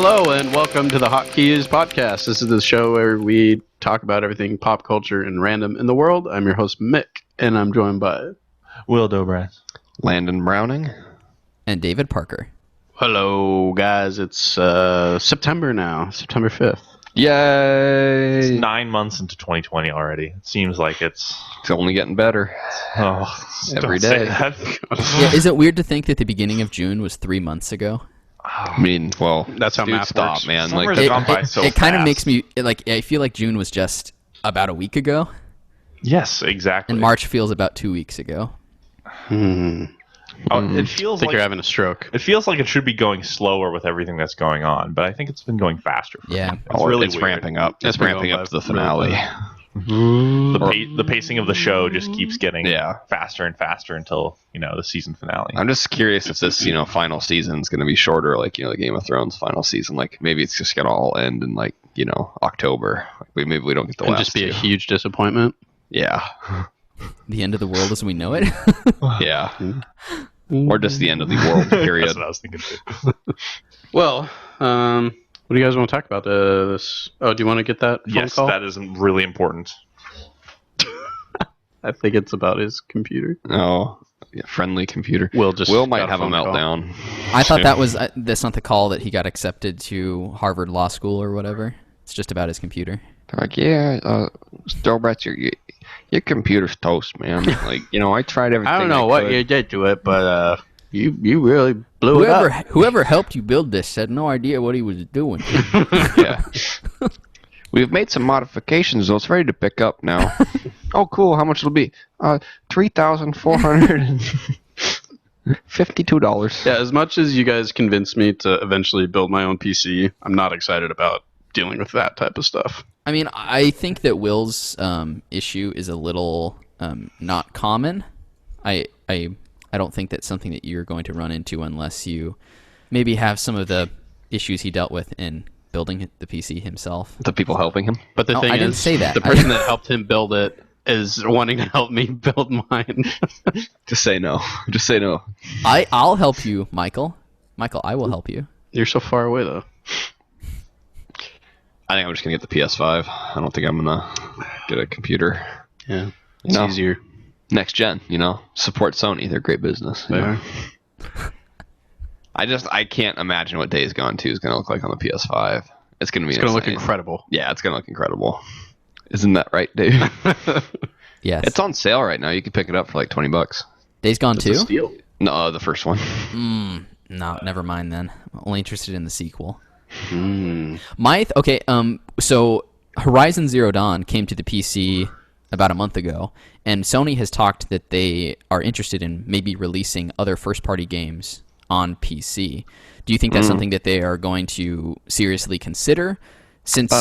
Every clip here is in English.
Hello and welcome to the Hot+keys podcast. This is the show where we talk about everything pop culture and random in the world. I'm your host Mick, and I'm joined by Wil Dobratz, Landon Browning, and David Parker. Hello guys, it's September now, September 5th. Yay! It's 9 months into 2020 already. It seems like it's only getting better. Every day. Yeah, is it weird to think that the beginning of June was 3 months ago? I mean, well, that's how math works, man. Summers Like, have gone by so it kind of fast. makes me like I feel like June was just about a week ago, Yes, exactly. and March feels about 2 weeks ago. It feels I think like you're having a stroke. it feels like it should be going slower with everything that's going on, but I think it's been going faster. Yeah. It's really it's weird. ramping up. It's been ramping going up to the by finale. The pacing of the show just keeps getting faster and faster until the season finale. I'm just curious if this, final season is going to be shorter, like the Game of Thrones final season. Like maybe it's just going to all end in October. Like maybe we don't get the And last just be a two. huge disappointment. Yeah, The end of the world as we know it. yeah, or just the end of the world. Period. That's what I was thinking too. Well, what do you guys want to talk about? This? Oh, do you want to get that phone Yes, call? that is really important. I think it's about his computer. Oh, yeah, friendly computer. Will might have a phone call. meltdown. I thought that was that's not the call that he got accepted to Harvard Law School or whatever. It's just about his computer. They're like, yeah, Dobratz, your computer's toast, man. Like, I tried everything. I don't know what could. you did to it, but you really blew it up. Whoever helped you build this had no idea what he was doing. Yeah. We've made some modifications, though. It's ready to pick up now. Oh, cool. How much it'll be? $3,452. Yeah, as much as you guys convinced me to eventually build my own PC, I'm not excited about dealing with that type of stuff. I mean, I think that Will's issue is a little not common. I don't think that's something that you're going to run into unless you maybe have some of the issues he dealt with in building the PC himself. The people helping him. But the No, thing I is, didn't say that. the person that helped him build it is wanting to help me build mine. Just say no. Just say no. I'll help you, Michael. Michael, I will help you. You're so far away, though. I think I'm just going to get the PS5. I don't think I'm going to get a computer. Yeah, it's easier. Next gen, Support Sony. They're great business. They are. I can't imagine what Days Gone 2 is going to look like on the PS5. It's going to be It's going to look insane. incredible. Yeah, it's going to look incredible. Isn't that right, Dave? Yes. It's on sale right now. You can pick it up for like $20. Days Gone It's a 2? steal. No, the first one. No, never mind then. I'm only interested in the sequel. Mm. So Horizon Zero Dawn came to the PC about a month ago, and Sony has talked that they are interested in maybe releasing other first-party games on PC. Do you think that's something that they are going to seriously consider since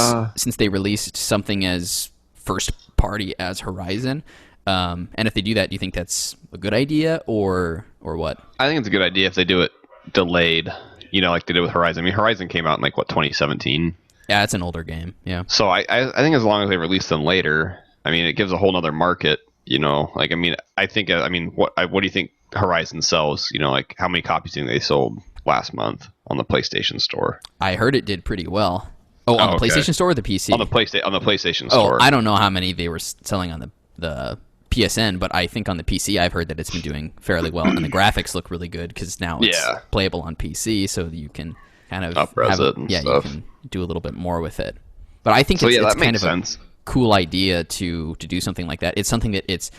they released something as first-party as Horizon? And if they do that, do you think that's a good idea or what? I think it's a good idea if they do it delayed, like they did with Horizon. I mean, Horizon came out in 2017. Yeah, it's an older game. Yeah. So I think as long as they release them later, I mean, it gives a whole nother market, what do you think Horizon sells? How many copies do you think they sold last month on the PlayStation Store? I heard it did pretty well. Oh, on the okay. PlayStation Store or the PC? On the PlayStation Oh, Store. I don't know how many they were selling on the PSN, but I think on the PC I've heard that it's been doing fairly well, and the graphics look really good because now it's playable on PC, so that you can kind of up-res it and stuff. you can do a little bit more with it. But I think So, it's that kind makes of sense. a cool idea to do something like that. It's something that it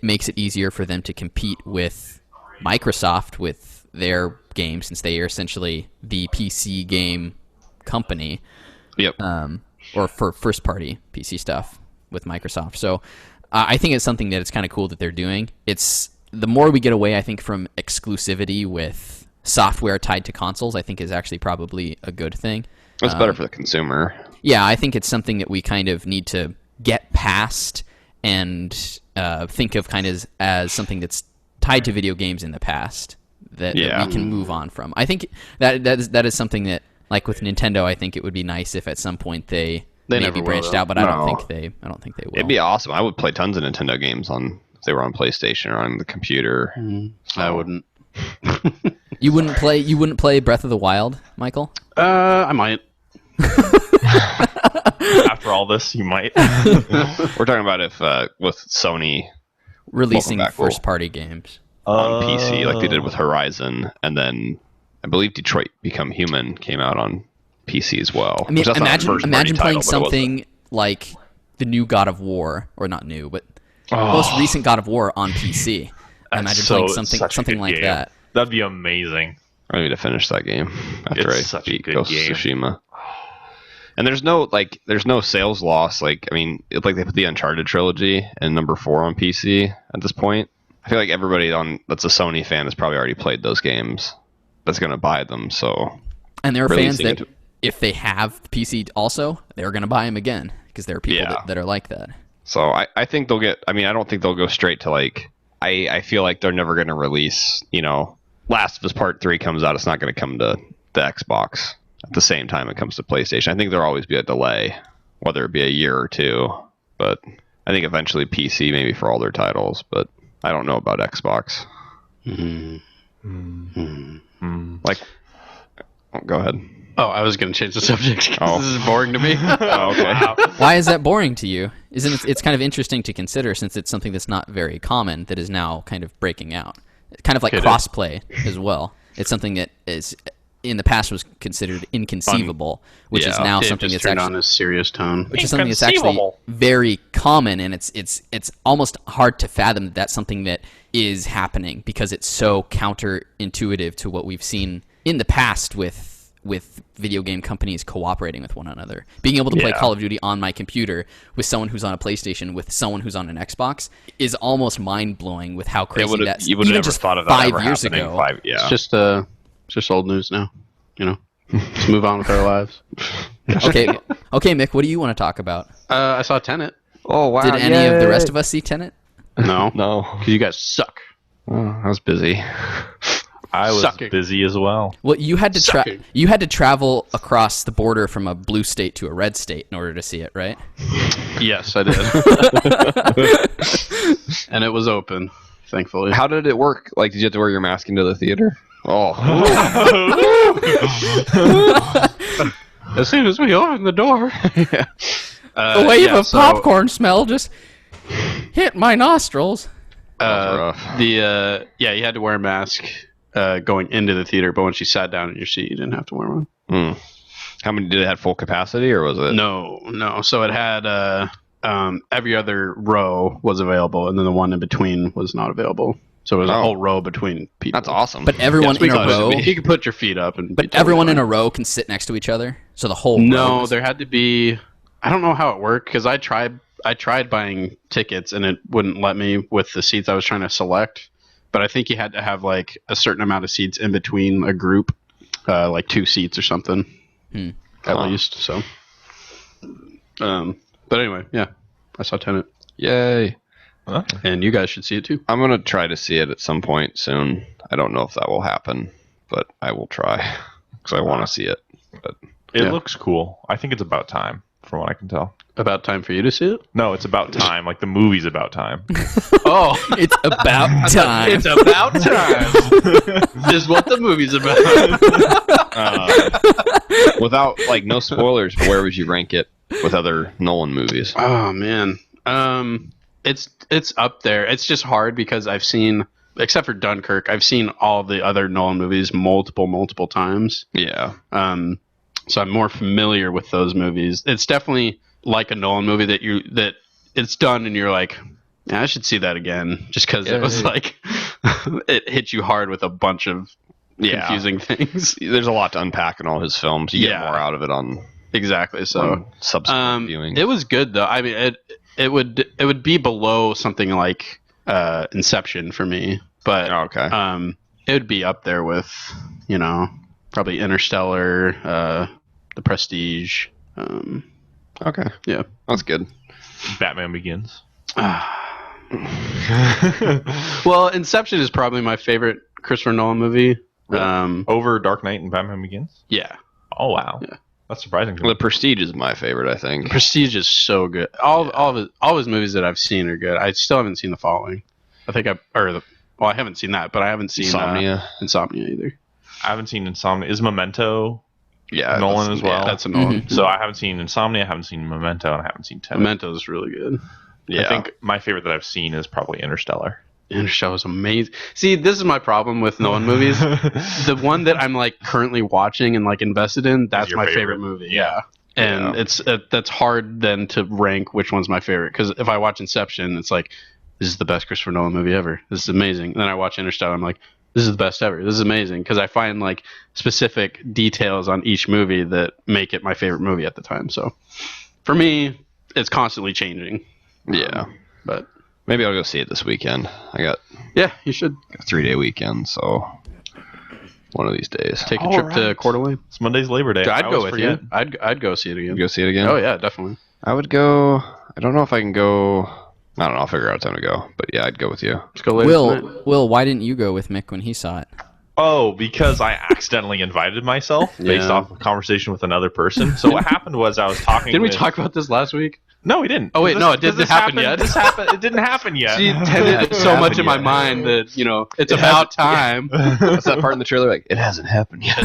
makes it easier for them to compete with Microsoft with their games, since they are essentially the PC game company. Yep. Or for first-party PC stuff with Microsoft. So I think it's something that it's kind of cool that they're doing. It's the more we get away, I think, from exclusivity with software tied to consoles, I think is actually probably a good thing. It's better for the consumer. Yeah, I think it's something that we kind of need to get past and think of kind of as something that's tied to video games in the past that we can move on from. I think that is something that, like with Nintendo, I think it would be nice if at some point they maybe never will, branched though. out, but I don't think they will. It'd be awesome. I would play tons of Nintendo games if they were on PlayStation or on the computer. I wouldn't. You wouldn't play Breath of the Wild, Michael? I might. After all this, you might. We're talking about if with Sony Releasing back, first-party games. on PC like they did with Horizon, and then I believe Detroit Become Human came out on PC as well. I mean, which that's not a imagine first-party playing title, but it was something like the new God of War, or not new, but most recent God of War on PC. Imagine playing something like that. That'd be amazing. I need to finish that game after It's I such a beat good Ghost of game. Tsushima. And there's no sales loss. Like, I mean, it's like they put the Uncharted trilogy and number 4 on PC at this point. I feel like everybody that's a Sony fan has probably already played those games. That's going to buy them. So, And there are fans releasing that, it- if they have PC also, they're going to buy them again because there are people that are like that. So I think they'll get. I mean, I don't think they'll go straight to like. I feel like they're never going to release. Last of Us Part 3 comes out. It's not going to come to the Xbox at the same time it comes to PlayStation. I think there'll always be a delay, whether it be a year or two. But I think eventually PC maybe for all their titles. But I don't know about Xbox. Like, go ahead. Oh, I was going to change the subject because Oh. this is boring to me. Oh, okay. Why is that boring to you? Isn't it? It's kind of interesting to consider since it's something that's not very common that is now kind of breaking out. Kind of like It is. crossplay as well. It's something that is in the past was considered inconceivable, which is now It something just that's turned actually on a serious tone. which is something that's actually Inconceivable. very common, and it's almost hard to fathom that that's something that is happening because it's so counterintuitive to what we've seen in the past with video game companies cooperating with one another. Being able to play Yeah. Call of Duty on my computer with someone who's on a PlayStation with someone who's on an Xbox is almost mind-blowing with how crazy that's You would even have never just thought of that 5 ever years happening. ago. It's just old news now. Just move on with our lives. Okay, Mick, what do you want to talk about? I saw Tenant. Oh wow! Did any of the rest of us see Tenant? No, No, because you guys suck. I was busy. I was Sucking. busy as well. Well, you had to Sucking. you had to travel across the border from a blue state to a red state in order to see it, right? Yes, I did. And it was open, thankfully. How did it work? Like, did you have to wear your mask into the theater? Oh, As soon as we opened the door. The wave of popcorn smell just hit my nostrils. rough. You had to wear a mask going into the theater, but once you sat down in your seat, you didn't have to wear one. How many did it have full capacity, or was it? No. So it had every other row was available, and then the one in between was not available. So it was a whole row between people. That's awesome. But everyone in a row. You could put your feet up, and But everyone in a row can sit next to each other. So the whole row No, is- there had to be. I don't know how it worked because I tried buying tickets and it wouldn't let me with the seats I was trying to select. But I think you had to have like a certain amount of seats in between a group, like 2 seats or something, at least. So, but anyway, yeah, I saw Tenant, Yay! and you guys should see it too. I'm gonna try to see it at some point soon. I don't know if that will happen, but I will try because I want to see it. But It Yeah. looks cool. I think it's about time, from what I can tell. About time for you to see it. No, it's about time. Like the movie's about time. Oh, It's about time. it's about time. Is what the movie's about. without like no spoilers, but where would you rank it with other Nolan movies? Oh man, it's up there. It's just hard because I've seen, except for Dunkirk, I've seen all the other Nolan movies multiple times. Yeah. So I'm more familiar with those movies. It's definitely like a Nolan movie that it's done and you're like, yeah, I should see that again, just because it was like it hit you hard with a bunch of confusing things. There's a lot to unpack in all his films. You get Yeah. more out of it on Exactly. So subsequent viewing. it was good though. I mean, it would be below something like Inception for me, but okay. it would be up there with probably Interstellar, The Prestige. Okay. Yeah. That's good. Batman Begins. Well, Inception is probably my favorite Christopher Nolan movie. Over Dark Knight and Batman Begins? Yeah. Oh, wow. Yeah. That's surprising. To The me. Prestige is my favorite, I think. Prestige is so good. All of his movies that I've seen are good. I still haven't seen The Following. I haven't seen that, but I haven't seen Insomnia. Insomnia either. I haven't seen Insomnia. Is Memento Yeah, Nolan as well. Yeah, that's a Nolan. Mhm. So I haven't seen Insomnia, I haven't seen Memento, and I haven't seen Tenet. Memento's really good. Yeah. I think my favorite that I've seen is probably Interstellar. Interstellar is amazing. See, this is my problem with Nolan movies. The one that I'm like currently watching and like invested in, that's your my favorite. favorite movie. Yeah. And it's that's hard then to rank which one's my favorite, because if I watch Inception, it's like, this is the best Christopher Nolan movie ever. This is amazing. And then I watch Interstellar, I'm like, this is the best ever. This is amazing, because I find like specific details on each movie that make it my favorite movie at the time. So for me, it's constantly changing. Yeah. But Maybe I'll go see it this weekend. I got yeah, you should a 3-day weekend, so one of these days. take a trip to Coeur d'Alene. It's Monday's Labor Day. I'd I go always with forget. you. I'd go see it again. You go see it again? Oh yeah, definitely. I would go. I don't know if I can go. I don't know. I'll figure out time to go. But yeah, I'd go with you. Let's go later tonight. Will, why didn't you go with Mick when he saw it? Oh, because I accidentally invited myself based Yeah. off of a conversation with another person. So what happened was I was talking. Didn't we with- talk about this last week? No, we didn't. Oh, wait, no, it Because didn't happen yet. This happened. It didn't happen yet. See, Tenet is so much in my mind that, you know, it's about time. What's that part in the trailer? Like, it hasn't happened yet.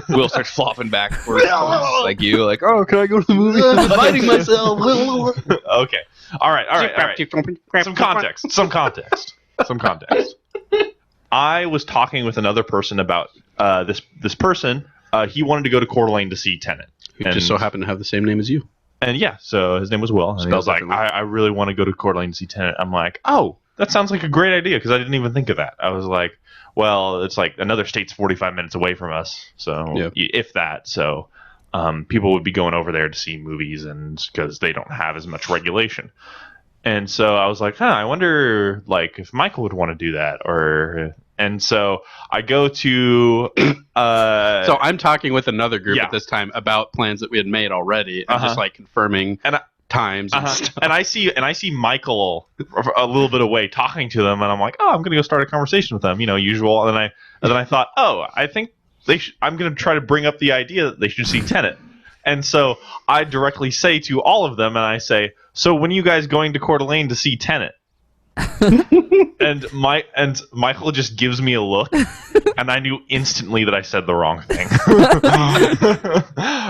Will starts flopping backwards, like you. Like, oh, can I go to the movie? I'm inviting myself. Okay. All right. Some context. I was talking with another person about this person. He wanted to go to Coeur d'Alene to see Tenant. Who just so happened to have the same name as you. And yeah, so his name was Will. And he was Spelled like, differently. I really want to go to Coeur d'Alene to see Tenant. I'm like, oh, that sounds like a great idea, because I didn't even think of that. I was like, well, it's like another state's 45 minutes away from us, so Yep. if that. So people would be going over there to see movies, and because they don't have as much regulation. And so I was like, I wonder like if Michael would want to do that, and so I go to So I'm talking with another group Yeah. at this time about plans that we had made already, and just like confirming And times and stuff. and I see Michael a little bit away talking to them, and I'm like, oh, I'm gonna go start a conversation with them, usual. And then I thought, oh, I think I'm gonna try to bring up the idea that they should see Tenet. And so I directly say to all of them, and I say, so when are you guys going to Coeur d'Alene to see Tenet? and Michael just gives me a look, and I knew instantly that I said the wrong thing.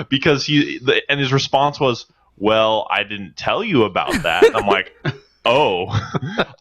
Because his response was, well, I didn't tell you about that. And I'm like, oh.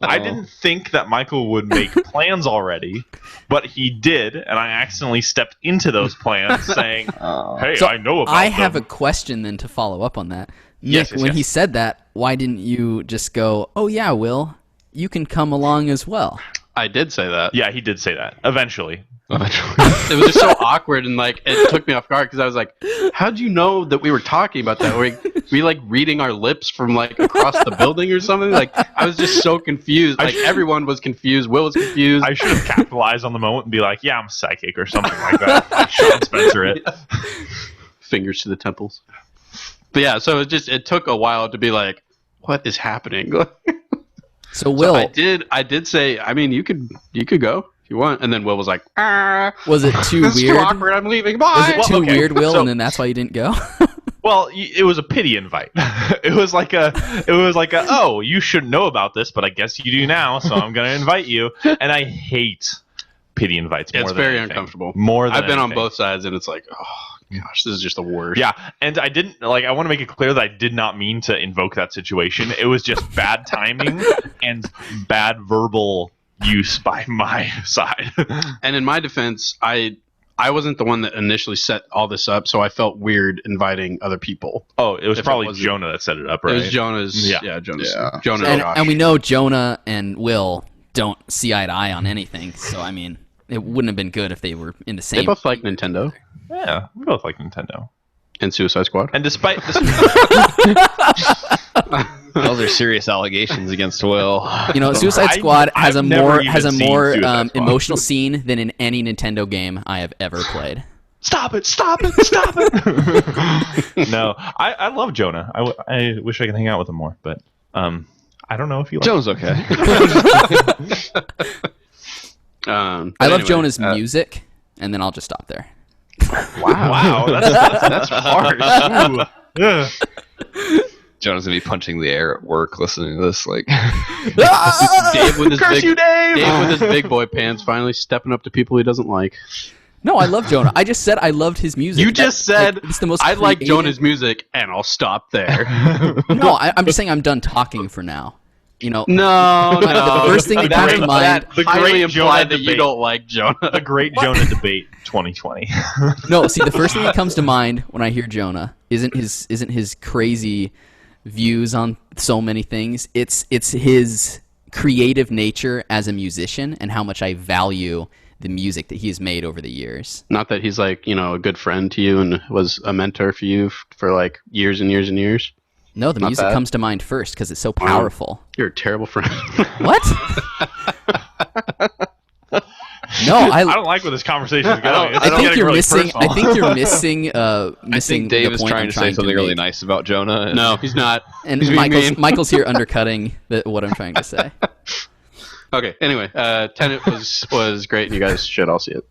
I didn't think that Michael would make plans already, but he did, and I accidentally stepped into those plans saying, hey, So I know about I have a them. question then to follow up on that. Yes, Nick, yes, when yes. he said that, why didn't you just go, oh yeah, Will, you can come along as well? I did say that. Yeah, he did say that. Eventually. It was just so awkward, and like it took me off guard, because I was like, how'd you know that we were talking about that? Were we like reading our lips from like across the building or something? Like, I was just so confused. Like, everyone was confused. Will was confused. I should have capitalized on the moment and be like, yeah, I'm psychic or something like that. Like Sean Spencer it. Fingers to the temples. But yeah, so it took a while to be like, what is happening? So Will, I did say, I mean, you could go if you want, and then Will was like, was it too this is weird? too awkward. I'm leaving. Bye. Was it too okay, weird, Will, so- and then that's why you didn't go? Well, it was a pity invite. It was like oh, you shouldn't know about this, but I guess you do now, so I'm going to invite you. And I hate pity invites more It's than very anything. uncomfortable. More than I've been on anything. both sides, and it's like, oh gosh, this is just the worst. Yeah, and I didn't I want to make it clear that I did not mean to invoke that situation. It was just bad timing and bad verbal use by my side. And in my defense, I wasn't the one that initially set all this up, so I felt weird inviting other people. Oh, it was If it probably wasn't- Jonah that set it up, right? It was Jonah's. Yeah. Jonah's. Yeah. Jonah and, Josh. and we know Jonah and Will don't see eye to eye on anything, so I mean, it wouldn't have been good if they were in the they same. both like Nintendo Yeah, we both like Nintendo. and Suicide Squad. And despite Those are serious allegations against Will. You know, Suicide Squad has a I've never more even has a seen more Suicide Squad. emotional scene than in any Nintendo game I have ever played. Stop it! No, I love Jonah. I wish I could hang out with him more, but I don't know if you like Joe's okay. I love Jonah's music, and then I'll just stop there. Wow, that's harsh. Ooh. Ugh. Jonah's gonna be punching the air at work listening to this. Like, Dave with his Curse big, you, Dave! Dave with his big boy pants finally stepping up to people he doesn't like. No, I love Jonah. I just said I loved his music. You just said it's the most I like creative- Jonah's music, and I'll stop there. No, I'm just saying I'm done talking for now. You know, No, the first thing that comes to mind. The highly great implied Jonah that you debate. don't like Jonah. The Great Jonah Debate 2020. No, see, the first thing that comes to mind when I hear Jonah isn't his crazy views on so many things. It's his creative nature as a musician and how much I value the music that he has made over the years. Not that he's like, a good friend to you and was a mentor for you for like years and years and years. No, the Not music bad. comes to mind first because it's so powerful. You're a terrible friend. What? No, I don't like where this conversation is going. I think you're missing. Personal. I think you're missing. I think Dave the is point trying I'm to say something really make. nice about Jonah. And No, he's not. And He's being mean. Michael's here undercutting what I'm trying to say. Okay. Anyway, Tenant was great, and you guys should all see it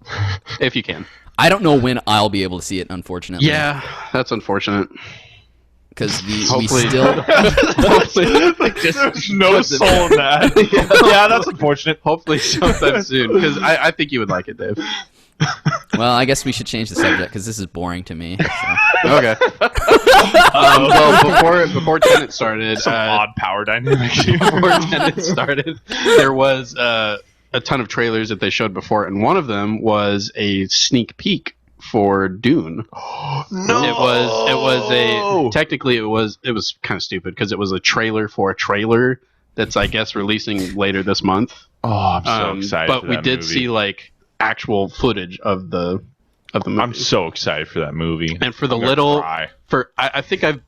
if you can. I don't know when I'll be able to see it, unfortunately. Yeah, that's unfortunate. Because we Hopefully. still. There's no soul in that. Yeah, that's unfortunate. Hopefully sometime soon, because I think you would like it, Dave. Well, I guess we should change the subject because this is boring to me. So. Okay. Well, before Tenant started, Some odd power dynamic here. before Tenant started, there was a ton of trailers that they showed before, and one of them was a sneak peek for Dune. No, It was technically it was kind of stupid because it was a trailer for a trailer that's I guess releasing later this month. Oh, I'm so excited! But for we that did movie. see like actual footage of the movie. I'm so excited for that movie. And for the I'm gonna little cry. I think I'm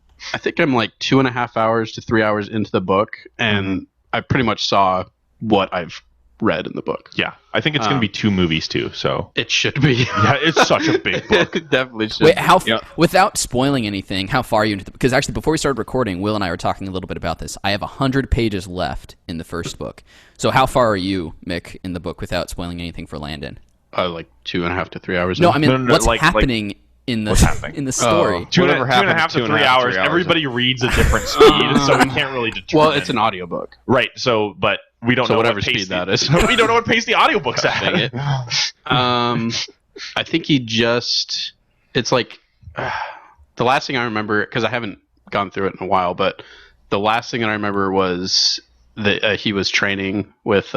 like 2.5 hours to 3 hours into the book, and I pretty much saw what I've read in the book. Yeah, I think it's going to be 2 movies too. So It should be. yeah, it's such a big book. It definitely should. Wait, be. without spoiling anything, how far are you into the? Because actually, before we started recording, Will and I were talking a little bit about this. I have 100 pages left in the first book. So how far are you, Mick, in the book without spoiling anything for Landon? Like 2.5 to 3 hours. No, in. I mean No, what's like- happening in the what's happening? in the story. Two and Whatever a happened half to 2.5 3 to hours. 3 hours. Everybody reads at different speeds, so we can't really determine. Well, it's an audiobook. right. So, but we don't So know whatever what pace speed that is. we don't know what pace the audiobook's Dang at. it. I think it's like the last thing I remember, because I haven't gone through it in a while, but the last thing that I remember was that he was training with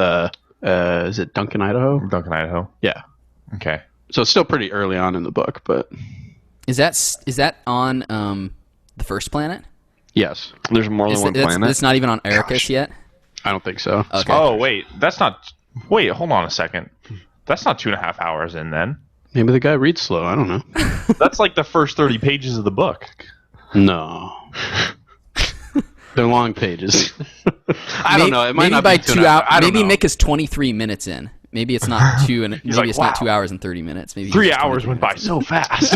is it Duncan, Idaho? Duncan, Idaho. Yeah. Okay. So it's still pretty early on in the book, but Is that on the first planet? yes. there's more than one planet. It's not even on Arrakis yet. I don't think so. Okay. Oh wait, that's not. Wait, hold on a second. That's not 2.5 hours in then. Maybe the guy reads slow. I don't know. That's like the first 30 pages of the book. No. They're long pages. I don't know. It might maybe not by be 2 hours. I don't Maybe know. Mick is 23 minutes in. Maybe it's not two, and maybe like, it's not wow. 2 hours and 30 minutes. Maybe 3 it's hours 23 went by minutes. so fast.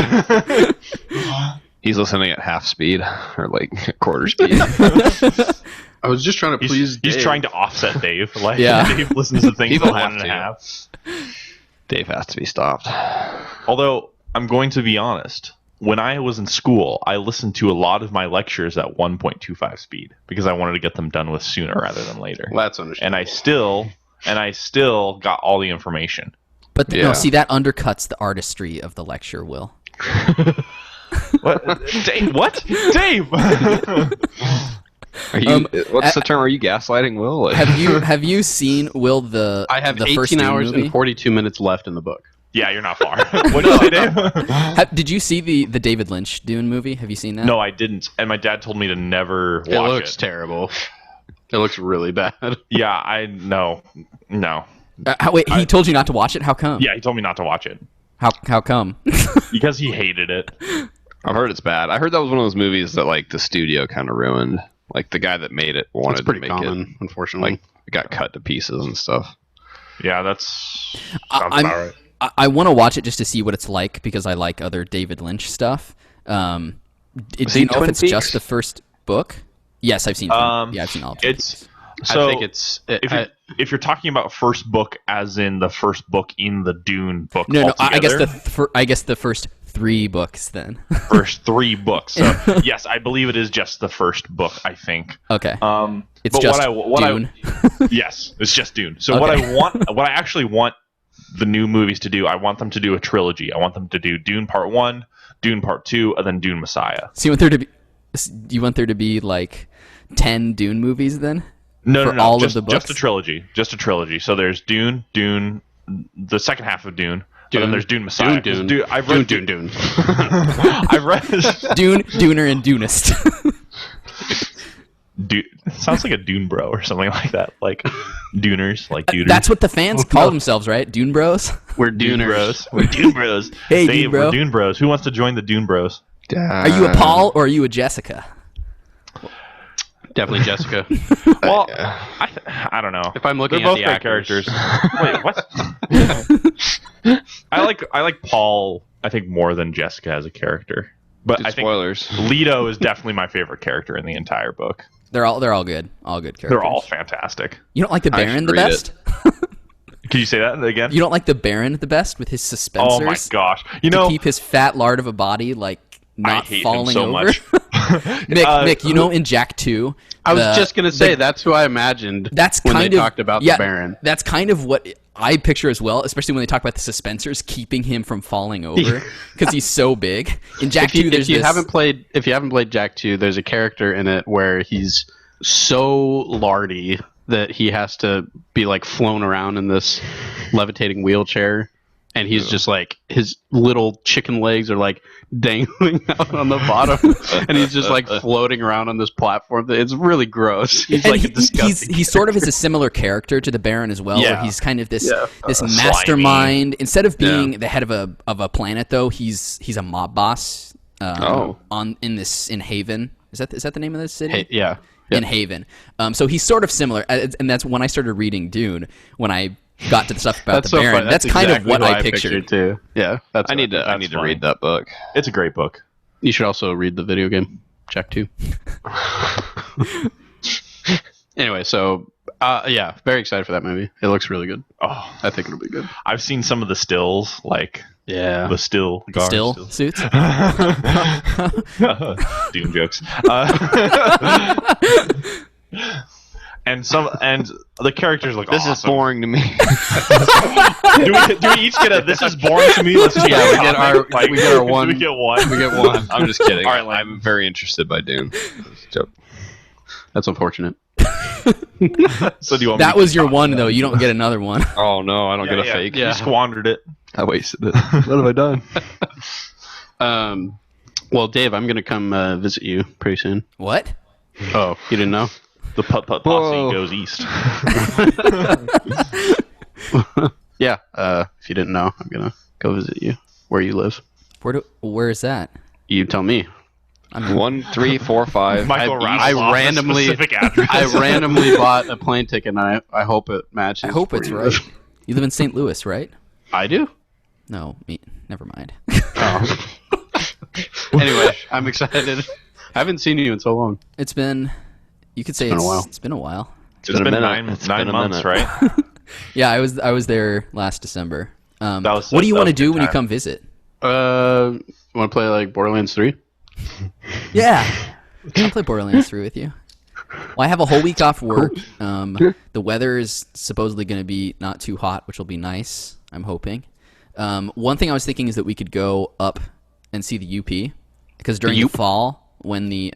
He's listening at half speed or like quarter speed. I was just trying to please he's Dave. trying to offset Dave. Like Yeah. Dave listens to things He will for have 1.5. Dave has to be stopped. Although I'm going to be honest, when I was in school, I listened to a lot of my lectures at 1.25 speed because I wanted to get them done with sooner rather than later. Well, that's understandable. And I still got all the information. But no, Yeah. see, that undercuts the artistry of the lecture, Will. What? Dave? What? Dave? Are you? What's the term? Are you gaslighting Will? Like, Have you seen Will the? I have the 18 first Dune hours movie? and 42 minutes left in the book. Yeah, you're not far. What did you say, Dave? Did you see the David Lynch Dune movie? Have you seen that? No, I didn't. And my dad told me to never watch it. It looks terrible. It looks really bad. Yeah, I no. Wait, he told you not to watch it. How come? Yeah, he told me not to watch it How come? because he hated it. I've heard it's bad. I heard that was one of those movies that like the studio kind of ruined. Like the guy that made it wanted It's pretty to make common, it. unfortunately. Like it got cut to pieces and stuff. Yeah, that's sounds I'm- about right. I want to watch it just to see what it's like because I like other David Lynch stuff. Do you seen know if Twin it's Peaks? just the first book? Yes, I've seen. I've seen all. Twin It's Peaks. so I think it's. if you're talking about first book as in the first book in the Dune book. No. I guess altogether, I guess the first 3 books then. first 3 books. So yes, I believe it is just the first book. I think. Okay. It's It's just what Dune. yes, it's just Dune. So what Okay. I actually want the new movies to do, I want them to do a trilogy. I want them to do Dune Part 1, Dune Part 2, and then Dune Messiah. So you want there to be like 10 Dune movies then? No, All just, of the books? Just a trilogy. So there's Dune, the second half of Dune, and then there's Dune Messiah. Dune. I've read Dune. I've read Dune, Duner, and Dunist. sounds like a Dune bro or something like that. Like Duners, like Duners. That's what the fans call themselves, right? Dune Bros. We're Duners. We're Dune Bros. Hey, Dune bro. We're Dune Bros. Who wants to join the Dune Bros? Are you a Paul or are you a Jessica? Definitely Jessica. Well, I don't know. If I'm looking They're both at the great actors. characters. Wait, what? I like Paul. I think more than Jessica as a character. But I think spoilers. Leto is definitely my favorite character in the entire book. They're all good. All good characters. They're all fantastic. You don't like the I Baron should the read best? Can you say that again? You don't like the Baron the best with his suspensors? Oh my gosh! You To know, keep his fat lard of a body like I not hate falling him so over. much. Mick, you know in Jack 2, I was just gonna say that's who I imagined. that's when kind they of talked about yeah, the Baron. That's kind of what I picture as well, especially when they talk about the suspensors keeping him from falling over because he's so big. In Jack 2, there's if you this. haven't played Jack 2, there's a character in it where he's so lardy that he has to be like flown around in this levitating wheelchair, and he's just like his little chicken legs are like dangling out on the bottom, and he's just like floating around on this platform. It's really gross. He's And like a disgusting. he sort of is a similar character to the Baron as well, where Yeah. he's kind of this Slimy. mastermind. Instead of being the head of a planet, though, he's a mob boss. In Haven. Is that the name of the city? Hey, yeah. In Haven. So he's sort of similar, and that's when I started reading Dune. When I got to the stuff about the so Baron, funny. that's kind exactly of what who I pictured. too. Yeah, I need to funny. read that book. It's a great book. You should also read the video game Jack 2. Anyway, so yeah, very excited for that movie. It looks really good. Oh, I think it'll be good. I've seen some of the stills, like Yeah. the still guards. Still suits. Dune jokes. And the characters look This awesome. is boring to me. Do we each get a? This is boring to me. Let's just Yeah, we get our one. We get one. We get one. I'm just kidding. All right, Landon. I'm very interested by Dune. Joke. That's unfortunate. So do you want? That me was to your talk one, about though. it? You don't get another one. Oh no, I don't get a Yeah. fake. Yeah. You squandered it. I wasted it. What have I done? Well, Dave, I'm gonna come visit you pretty soon. What? Oh, you didn't know? The putt-putt posse goes east. Yeah. If you didn't know, I'm gonna go visit you where you live. Where is that? You tell me. 1, 3, 4, 5. Michael I rattled off a randomly- specific address. I randomly bought a plane ticket, and I hope it matches. I hope where it's you right. live. You live in St. Louis, right? I do. No, never mind. Oh. Anyway, I'm excited. I haven't seen you in so long. It's been. You could say been a while. It's been a while. It's been a minute. nine It's been a months, minute. right? Yeah, I was there last December. was- what do you that want to was do good when you time. come visit? Want to play like Borderlands 3? Yeah, I'll play Borderlands 3 with you. Well, I have a whole week off work. The weather is supposedly going to be not too hot, which will be nice. I'm hoping. One thing I was thinking is that we could go up and see the UP because during the fall, when the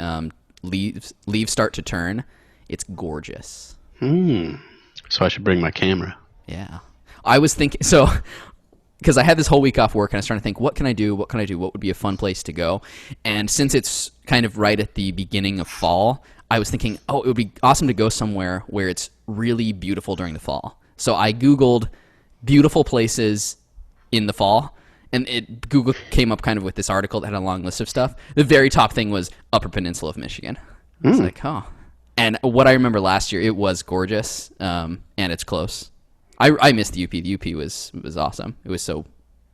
leaves start to turn, it's gorgeous. So I should bring my camera. Yeah, I was thinking so. Because I had this whole week off work and I was trying to think, what can I do? What would be a fun place to go? And since it's kind of right at the beginning of fall, I was thinking, it would be awesome to go somewhere where it's really beautiful during the fall. So I Googled beautiful places in the fall, and Google came up kind of with this article that had a long list of stuff. The very top thing was Upper Peninsula of Michigan. It's like, And what I remember last year, it was gorgeous, and it's close. I missed the UP. The UP was awesome. It was so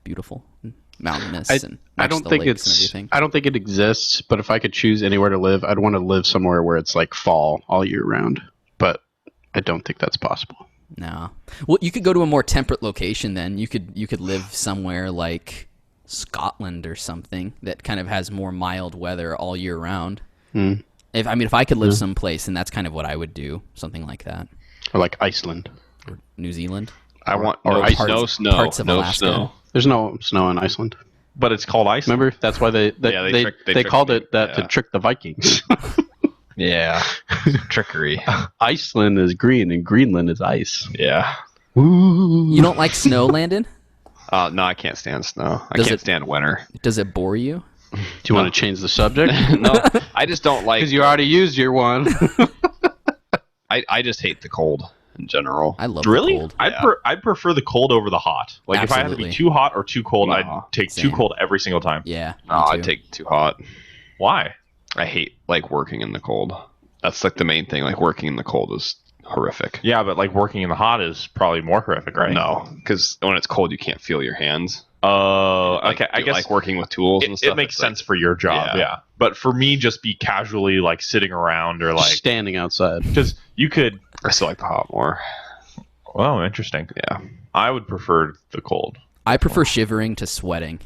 beautiful, and mountainous, and I next don't to the think lakes and it's. everything. I don't think it exists. But if I could choose anywhere to live, I'd want to live somewhere where it's like fall all year round. But I don't think that's possible. No. Well, you could go to a more temperate location then. You could live somewhere like Scotland or something that kind of has more mild weather all year round. If I could live someplace, and that's kind of what I would do, something like that. Or like Iceland. Or New Zealand. I want or no Iceland. snow. Parts of No Alaska. snow. There's no snow in Iceland. But it's called ice. Remember? That's why they tricked called me. it that to Yeah. trick the Vikings. Yeah. Trickery. Iceland is green and Greenland is ice. Yeah. You don't like snow, Landon? No, I can't stand snow. I Does can't it- stand winter. Does it bore you? Do you want to change the subject? No, I just don't like. Because you already used your one. I just hate the cold in general. I love Really? the cold. I'd prefer the cold over the hot. Like if I had to Absolutely. be too hot or too cold, No. I'd take Same. too cold every single time. Yeah. No, me I'd too. take too hot. Why? I hate like working in the cold. That's like the main thing. Like working in the cold is horrific. Yeah, but like working in the hot is probably more horrific, right? No, because when it's cold, you can't feel your hands. Oh, Like, okay. I guess like working with tools and it stuff. makes it's like- sense for your job, Yeah. yeah. But for me, just be casually like sitting around or like Standing outside. because you could. I still like the hot more. Oh, interesting. Yeah. I would prefer the cold. I prefer shivering to sweating.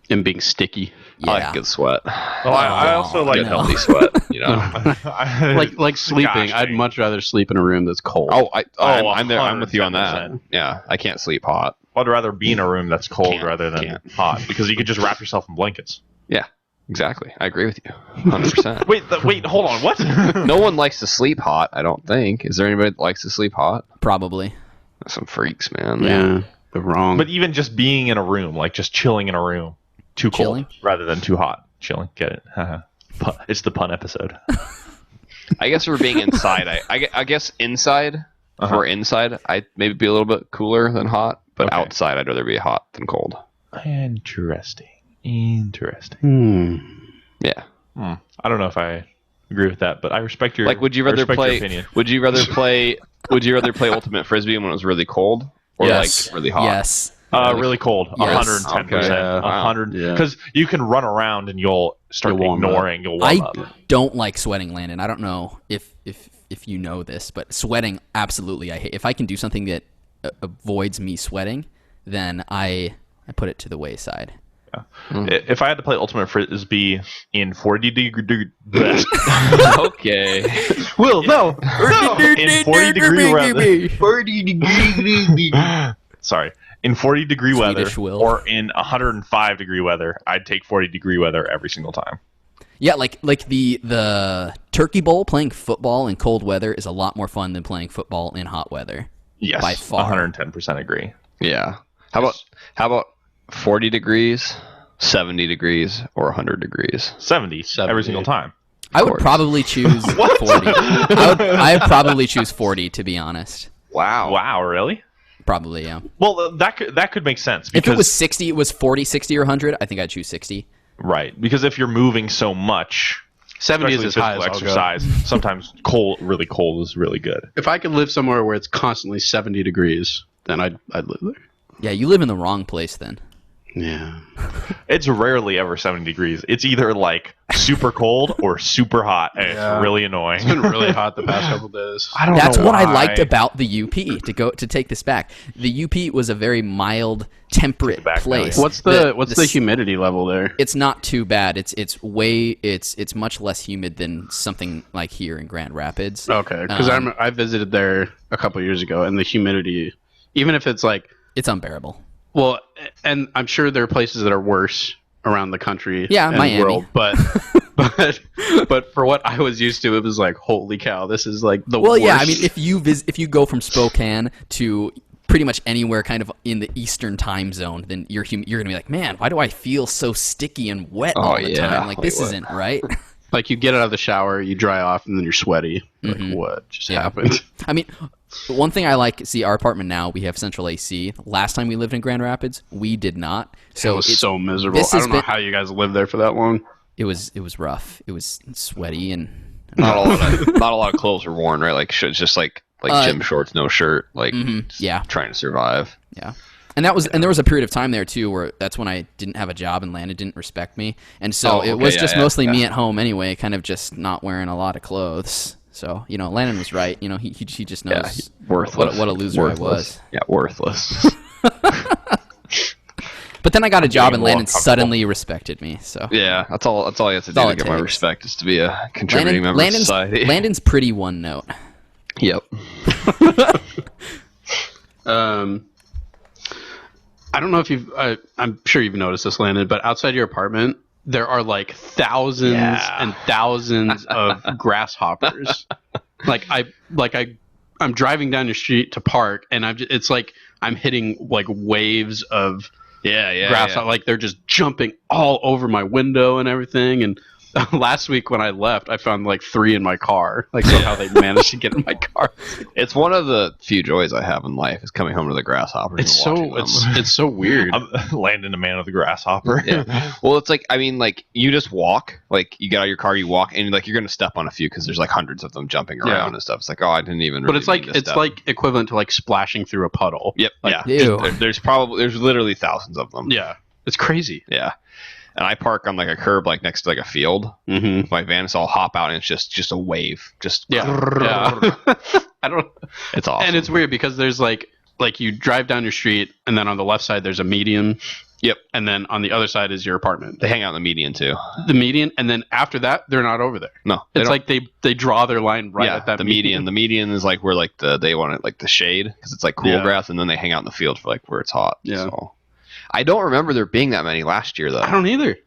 And being sticky. Yeah. I like good sweat. Well, I also like Good no. healthy sweat. You know. Like sleeping. Gosh, I'd dang. much rather sleep in a room that's cold. I'm there. I'm with you on that. 110%. Yeah, I can't sleep hot. I'd rather be in a room that's cold Can't- rather than can't. hot because you could just wrap yourself in blankets. Yeah, exactly. I agree with you, 100%. Wait, hold on. What? No one likes to sleep hot. I don't think. Is there anybody that likes to sleep hot? Probably. Some freaks, man. Yeah. They're wrong. But even just being in a room, like just chilling in a room, too Chilling? cold rather than too hot. Chilling, get it? It's the pun episode. I guess for being inside, I guess inside. Uh-huh. For inside, I'd maybe be a little bit cooler than hot. But Okay. outside, I'd rather be hot than cold. Interesting. Interesting. Yeah. I don't know if I agree with that, but I respect your Like, would you I rather respect your play? opinion. Would you rather play? Would you rather play ultimate frisbee when it was really cold or Yes. like really hot? Yes. Really cold, Yes. 110%, Okay. Yeah. 100. Yeah. Because you can run around and you'll start You'll warm up. ignoring. You'll warm I up. don't like sweating, Landon. I don't know if you know this, but sweating absolutely I hate. If I can do something that avoids me sweating, then I put it to the wayside. If I had to play ultimate frisbee in 40 degree, Okay. Will, no. in 40 degree weather. Sorry. In 40 degree weather Swedish Will. or in 105 degree weather, I'd take 40 degree weather every single time. Yeah, like the Turkey Bowl, playing football in cold weather is a lot more fun than playing football in hot weather. Yes, By far. 110% agree. Yeah. How about 40 degrees, 70 degrees, or 100 degrees? 70 every 70. single time. I would course. probably choose 40. I'd probably choose 40 to be honest. Wow, really? Probably, yeah. Well, that could make sense If because it was 60, it was 40, 60, or 100, I think I'd choose 60. right, because if you're moving so much, 70 is especially as high as physical I'll go. exercise, sometimes really cold is really good. If I could live somewhere where it's constantly 70 degrees, then I'd live there. Yeah, you live in the wrong place then. Yeah. It's rarely ever 70 degrees. It's either like super cold or super hot, and Yeah. it's really annoying. It's been really hot the past couple days. I don't That's know what I why. liked about the UP. To take this back, the UP was a very mild, temperate Back now, place. yeah. What's the humidity level there? It's not too bad. It's much less humid than something like here in Grand Rapids. Okay, because I visited there a couple years ago, and the humidity, even if it's like, It's unbearable. well, and I'm sure there are places that are worse around the country, Yeah, and Miami. the world, but for what I was used to, it was like, holy cow, this is like the Well, worst. yeah. I mean, if you go from Spokane to pretty much anywhere kind of in the Eastern time zone, then you're gonna be like, man, why do I feel so sticky and wet all the yeah. time? Like this Like what? isn't right. Like you get out of the shower, you dry off, and then you're sweaty. Like what just Yeah. happened? I mean, one thing I like, see, our apartment now, we have central AC. Last time we lived in Grand Rapids, we did not. So It was it's- so miserable. this I has don't know been- how you guys lived there for that long. it was rough. It was sweaty and Not a lot of clothes were worn, right? Like it's just like gym shorts, no shirt, like just yeah. trying to survive. yeah. And there was a period of time there too where that's when I didn't have a job and Landon didn't respect me, and so it was just mostly me at home anyway, kind of just not wearing a lot of clothes. So Landon was right. He just knows Worthless. what a loser Worthless. I was. Yeah, worthless. But then I got a job and more Landon uncomfortable. suddenly respected me. So Yeah, that's all you have to do all to it get my takes. respect is to be a contributing member of society. Landon's pretty one note. Yep. I don't know if you've. I'm sure you've noticed this, Landon, but outside your apartment, there are like thousands and thousands of grasshoppers. I'm driving down the street to park, and it's like I'm hitting like waves of grasshopper. Like they're just jumping all over my window and everything. And last week when I left, I found like 3 in my car. Like somehow they managed to get in my car. It's one of the few joys I have in life is coming home to the grasshoppers. It's so weird. I'm Landon, a man of the grasshopper. Yeah. Well, it's like, I mean, like you just walk, like you get out of your car, you walk, and like you're gonna step on a few because there's like hundreds of them jumping around and stuff. It's like, oh, I didn't even. But really it's like equivalent to like splashing through a puddle. Yep. Like, yeah. There's literally thousands of them. Yeah. It's crazy. Yeah. And I park on like a curb, like next to like a field. Mm-hmm. With my van, so I'll hop out, and it's just a wave. Just yeah. I don't. It's awesome. And it's weird because there's like you drive down your street, and then on the left side there's a median. Yep. And then on the other side is your apartment. They hang out in the median too. The median, and then after that they're not over there. No. It's like they draw their line right at that the median. The median is like where like they want it like the shade because it's like cool grass, and then they hang out in the field for like where it's hot. Yeah. So. I don't remember there being that many last year though. I don't either.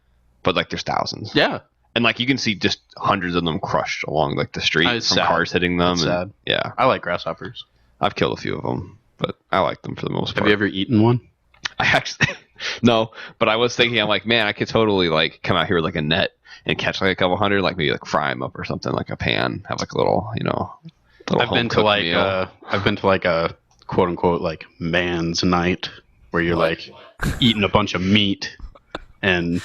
But like there's thousands. Yeah. And like you can see just hundreds of them crushed along like the street from sad. cars hitting them. That's sad. Yeah. I like grasshoppers. I've killed a few of them, but I like them for the most part. Have you ever eaten one? I actually no, but I was thinking, I'm like, man, I could totally like come out here with like a net and catch like a couple hundred, like maybe like fry them up or something, like a pan, have like a little, I've been to like a quote unquote like man's night where you're like eating a bunch of meat and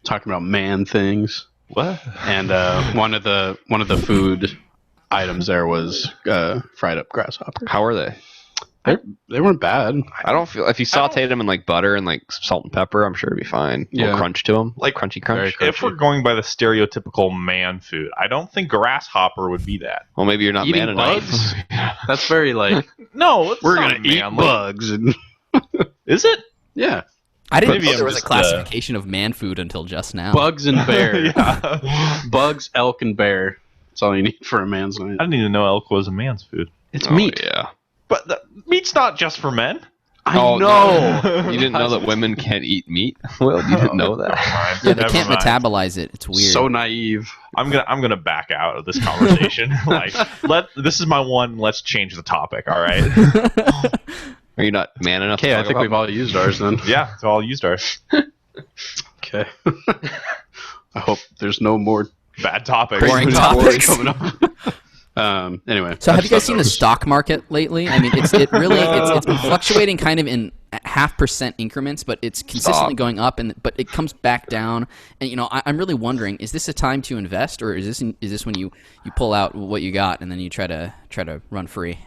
talking about man things. What? And one of the food items there was fried up grasshopper. How are they? They weren't bad. I don't feel if you sauteed them in like butter and like salt and pepper, I'm sure it'd be fine. A little crunch to them, like crunchy crunch. If we're going by the stereotypical man food, I don't think grasshopper would be that. Well, maybe you're not Eating man enough. bugs? That's very like no. We're gonna eat bugs. And is it? Yeah. I didn't Maybe know I'm there was a just, classification of man food until just now. Bugs and bear. Yeah. Bugs, elk, and bear. That's all you need for a man's night. I didn't even know elk was a man's food. It's meat. Yeah. But meat's not just for men. I know. You didn't know that women can't eat meat? Well, you didn't know that. Yeah, they can't metabolize it. It's weird. So naive. I'm gonna back out of this conversation. This is my one. Let's change the topic. All right. Are you not man enough? Okay, I think we've all used ours then. Yeah, it's all used ours. Okay. I hope there's no more Bad topics. Boring topics. coming up. Anyway. So have you guys seen the stock market lately? I mean, it's been fluctuating kind of in 0.5% increments, but it's consistently going up, but it comes back down. And I'm really wondering, is this a time to invest, or is this when you pull out what you got and then you try to run free?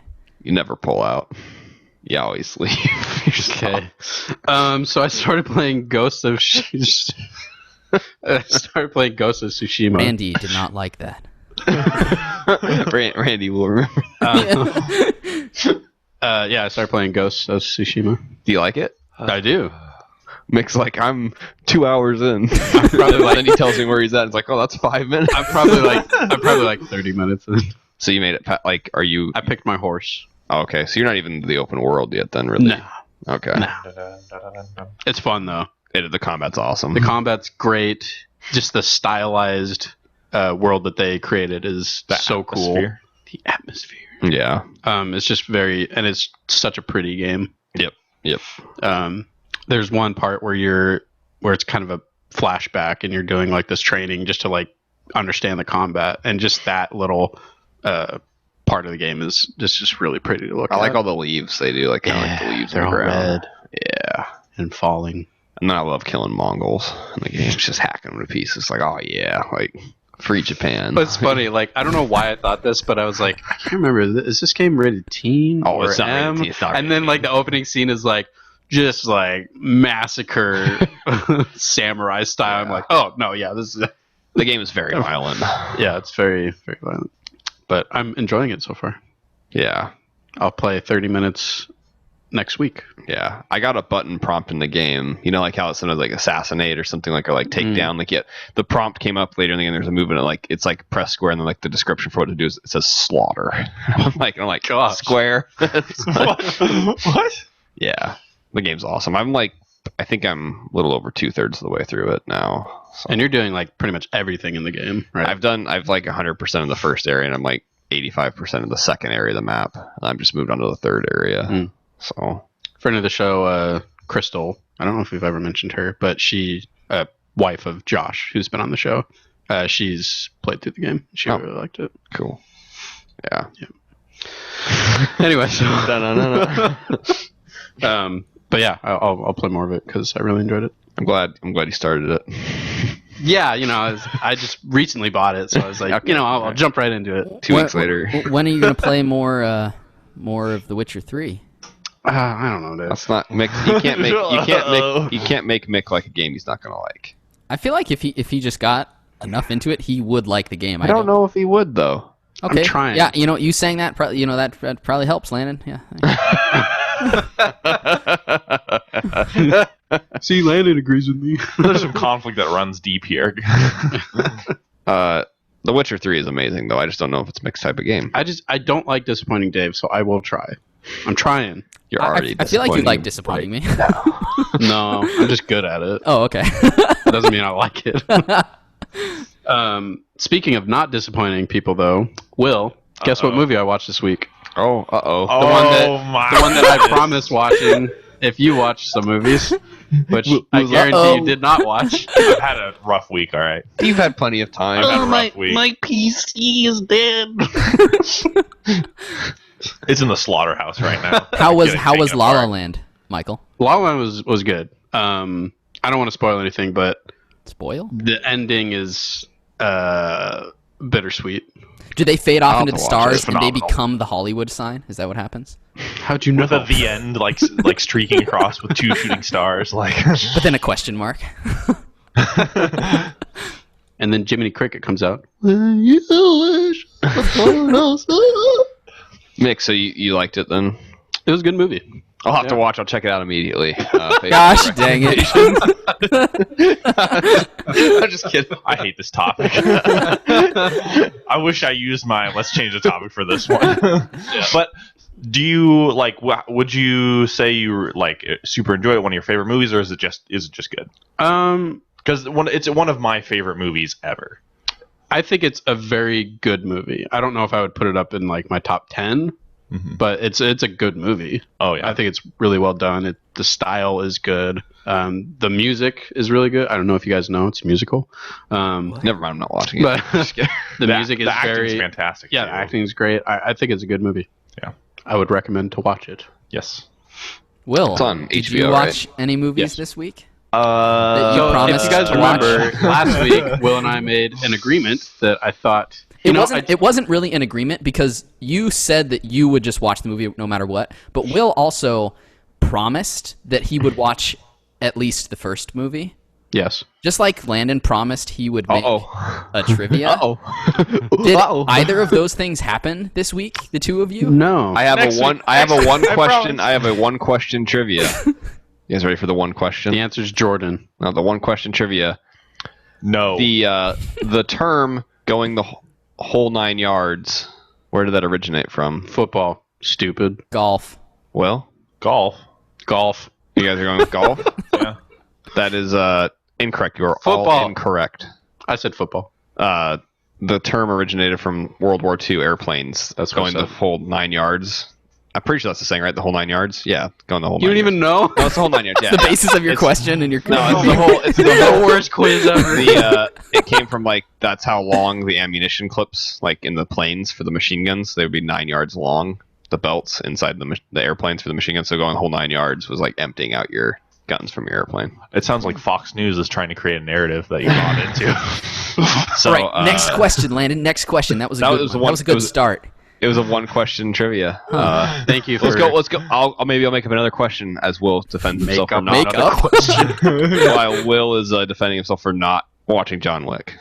You never pull out. You always leave. Okay. So I started playing Ghost of Tsushima. Randy did not like that. Randy will remember. Yeah, I started playing Ghost of Tsushima. Do you like it? I do. Mick's like, I'm 2 hours in. Probably then he tells me where he's at. It's like, oh, that's 5 minutes. I'm probably like 30 minutes in. So you made it. Like, are you? I picked my horse. Oh, okay, so you're not even in the open world yet, then, really? No. Okay. No. It's fun though. The combat's awesome. The combat's great. Just the stylized world that they created is so cool. The atmosphere. Yeah. It's just it's such a pretty game. Yep. There's one part where it's kind of a flashback and you're doing like this training just to like understand the combat, and just that little part of the game is just really pretty to look at. I like all the leaves they do, like kind of like the leaves they're on the all ground. red. Yeah. And falling. And then I love killing Mongols in the game, just hacking them to pieces. Like, oh yeah, like free Japan. But it's funny, like I don't know why I thought this, but I was like, I can't remember. Is this game rated teen or it's not M? rated teen. It's not And rated then teen. like the opening scene is like just like massacre samurai style. Yeah. I'm like, oh no, yeah, this is The game is very violent. yeah, it's very very violent. But I'm enjoying it so far. Yeah. I'll play 30 minutes next week. Yeah, I got a button prompt in the game. You know, like how it sometimes like assassinate or something like, or like take down. Like, yeah, the prompt came up later in the game. There's a movement like it's like press square, and then like the description for what to do is it says slaughter. I'm like, Gosh. square. What? Yeah, the game's awesome. I'm like I think I'm a little over 2/3 of the way through it now. So. And you're doing like pretty much everything in the game, right? I've like 100% of the first area, and I'm like 85% of the second area of the map. I'm just moved on to the third area. So, friend of the show, Crystal. I don't know if we've ever mentioned her, but she, wife of Josh, who's been on the show. She's played through the game. She really liked it. Cool. Yeah. Anyway, so but yeah, I'll play more of it because I really enjoyed it. I'm glad you started it. Yeah, I just recently bought it, so I was like, Okay. I'll jump right into it. 2 weeks later. When are you going to play more of The Witcher 3? I don't know, Dave. That's not Mick. You can't make Mick like a game he's not gonna like. I feel like if he just got enough into it, he would like the game. I don't know if he would though. Okay. I'm trying. Yeah, you saying that, that probably helps, Landon. Yeah. See, Landon agrees with me. There's some conflict that runs deep here. The Witcher 3 is amazing though. I just don't know if it's Mick's type of game. I don't like disappointing Dave, so I will try. I'm trying. You're already. I feel like you like disappointing me. No, I'm just good at it. Oh, okay. Doesn't mean I like it. Speaking of not disappointing people, though, Will, guess what movie I watched this week? Oh, My. The one that I promised watching if you watched some movies, which I guarantee you did not watch. I've had a rough week. All right. You've had plenty of time. I've had a rough week. My PC is dead. It's in the slaughterhouse right now. How was Getting taken La La apart. Land, Michael? La La Land was good. I don't want to spoil anything, but Spoil? the ending is bittersweet. Do they fade off I'll into have the to watch it. stars and they Phenomenal. become the Hollywood sign? Is that what happens? How'd you know? With the end, like streaking across with 2 shooting stars, like. But then a question mark. And then Jiminy Cricket comes out. You wish upon us. Mick, so you liked it then? It was a good movie. I'll have to watch. I'll check it out immediately. Gosh dang it. I'm just kidding. I hate this topic. I wish I used my let's change the topic for this one. But do you like? Would you say you like super enjoy it? One of your favorite movies, or is it just good? Because it's one of my favorite movies ever. I think it's a very good movie. I don't know if I would put it up in like my top 10, but it's a good movie. Oh yeah, I think it's really well done. The style is good. The music is really good. I don't know if you guys know it's musical. Never mind, I'm not watching it. But the music is acting's very fantastic. Yeah, too. the acting's great. I think it's a good movie. Yeah. I would recommend to watch it. Yes. Will, It's on did HBO, you watch right? any movies Yes. this week? Uh, You So if promised you guys to watch. remember, last week Will and I made an agreement that I thought It wasn't really an agreement because you said that you would just watch the movie no matter what. But Will also promised that he would watch at least the first movie. Yes. Just like Landon promised he would make a trivia. Oh, Did either of those things happen this week, the two of you? No. I have Next a one. week. I have a one I question. promise. I have a one question trivia. You guys ready for the one question? The answer's Jordan. No, the one question trivia. no. The term going the whole 9 yards. Where did that originate from? Football. Stupid. Golf. Well, golf. Golf. you guys are going with golf. Yeah. That is incorrect. You are all Football. incorrect. I said football. The term originated from World War II airplanes. That's what I going the said. whole 9 yards. I'm pretty sure that's the saying, right? The whole 9 yards. Yeah, going the whole. You 9 don't even know? No, it's the whole 9 yards. Yeah. The basis of your question and your No, it's the whole. It's the worst quiz ever. It came from like that's how long the ammunition clips, like in the planes for the machine guns, they would be 9 yards long. The belts inside the airplanes for the machine guns, so going the whole 9 yards was like emptying out your guns from your airplane. It sounds like Fox News is trying to create a narrative that you bought into. So, All right, next question, Landon. Next question. That was a That good was the one. one- That was a good it was- start. It was a one question trivia. Thank you for Let's go. I'll make up another question as Will defends himself for not. Make up. While Will is defending himself for not watching John Wick,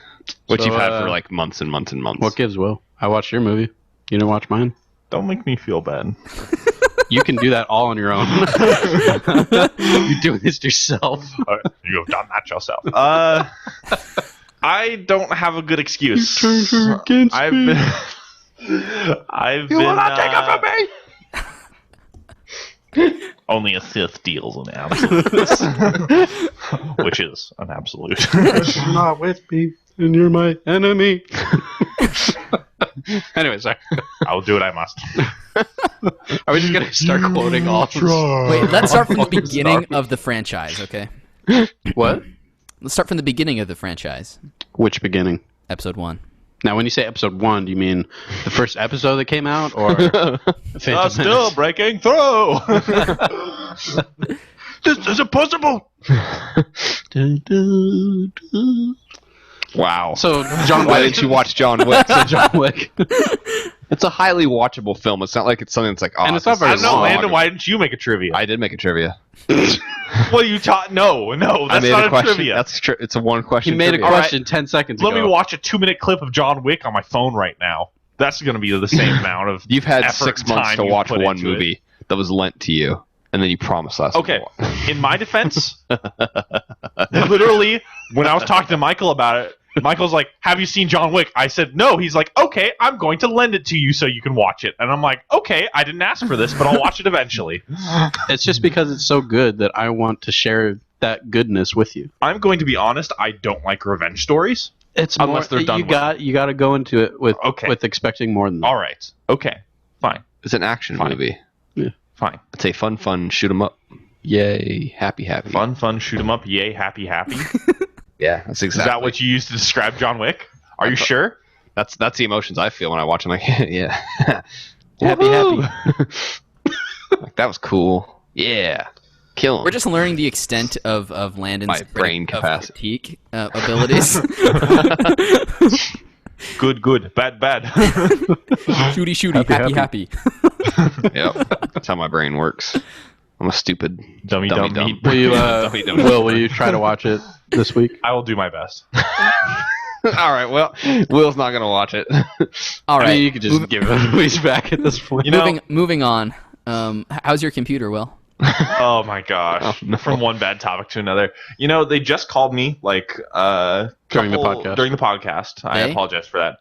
which So, you've had for like months and months and months. What gives, Will? I watched your movie. You didn't watch mine? don't make me feel bad. You can do that all on your own. You're doing this yourself. You have done that yourself. I don't have a good excuse. I've been. You will not take it from me. Only a Sith deals in absolutes, which is an absolute. You're not with me, and you're my enemy. Anyway, sorry. I will do what I must. Are we just gonna start quoting all? Wait, let's start from the beginning of the franchise, okay? What? Let's start from the beginning of the franchise. Which beginning? Episode 1. Now, when you say episode 1, do you mean the first episode that came out, or Phantom Still Menace? breaking through. This is impossible. Wow. So, John Why Wick. didn't you watch John Wick? So John Wick. It's a highly watchable film. It's not like it's something that's like, oh, And it's not this very I is don't know, long. Landon. Why didn't you make a trivia? I did make a trivia. Well, you taught. No, I that's made not a a question. trivia. It's a one question. He made a trivia. question 10 seconds Let ago. me watch a 2-minute clip of John Wick on my phone right now. That's going to be the same amount of. You've had effort 6 and months time to you watch put one into it. movie that was lent to you, and then you promised us. Okay, in my defense, literally, when I was talking to Michael about it, Michael's like, "Have you seen John Wick?" I said, "No." He's like, "Okay, I'm going to lend it to you so you can watch it." And I'm like, "Okay, I didn't ask for this, but I'll watch it eventually." It's just because it's so good that I want to share that goodness with you. I'm going to be honest. I don't like revenge stories. It's Unless they're done You got to go into it with Okay. expecting more than that. All right. Okay. Fine. It's an action Fine. movie. Fine. It's a fun shoot 'em up. Yay, happy. Fun. Shoot 'em up. Yay. Happy. Yeah, that's Is exactly. that what you used to describe John Wick? Are you sure? That's the emotions I feel when I watch. I'm like, yeah, Happy. Like, that was cool. Yeah, kill him. We're just learning the extent of Landon's My brain capacity. critique abilities. Good. Bad. Shooty, happy. Yep, that's how my brain works. I'm a stupid Dummy. Will you, Dummy. will you try to watch it this week? I will do my best. All right, well, Will's not gonna watch it. All right. I mean, you could just give it ways back at this point. You know- moving on. How's your computer, Will? Oh my gosh! Oh, no. From one bad topic to another. You know, they just called me like During the podcast. During the podcast, I They? apologize for that.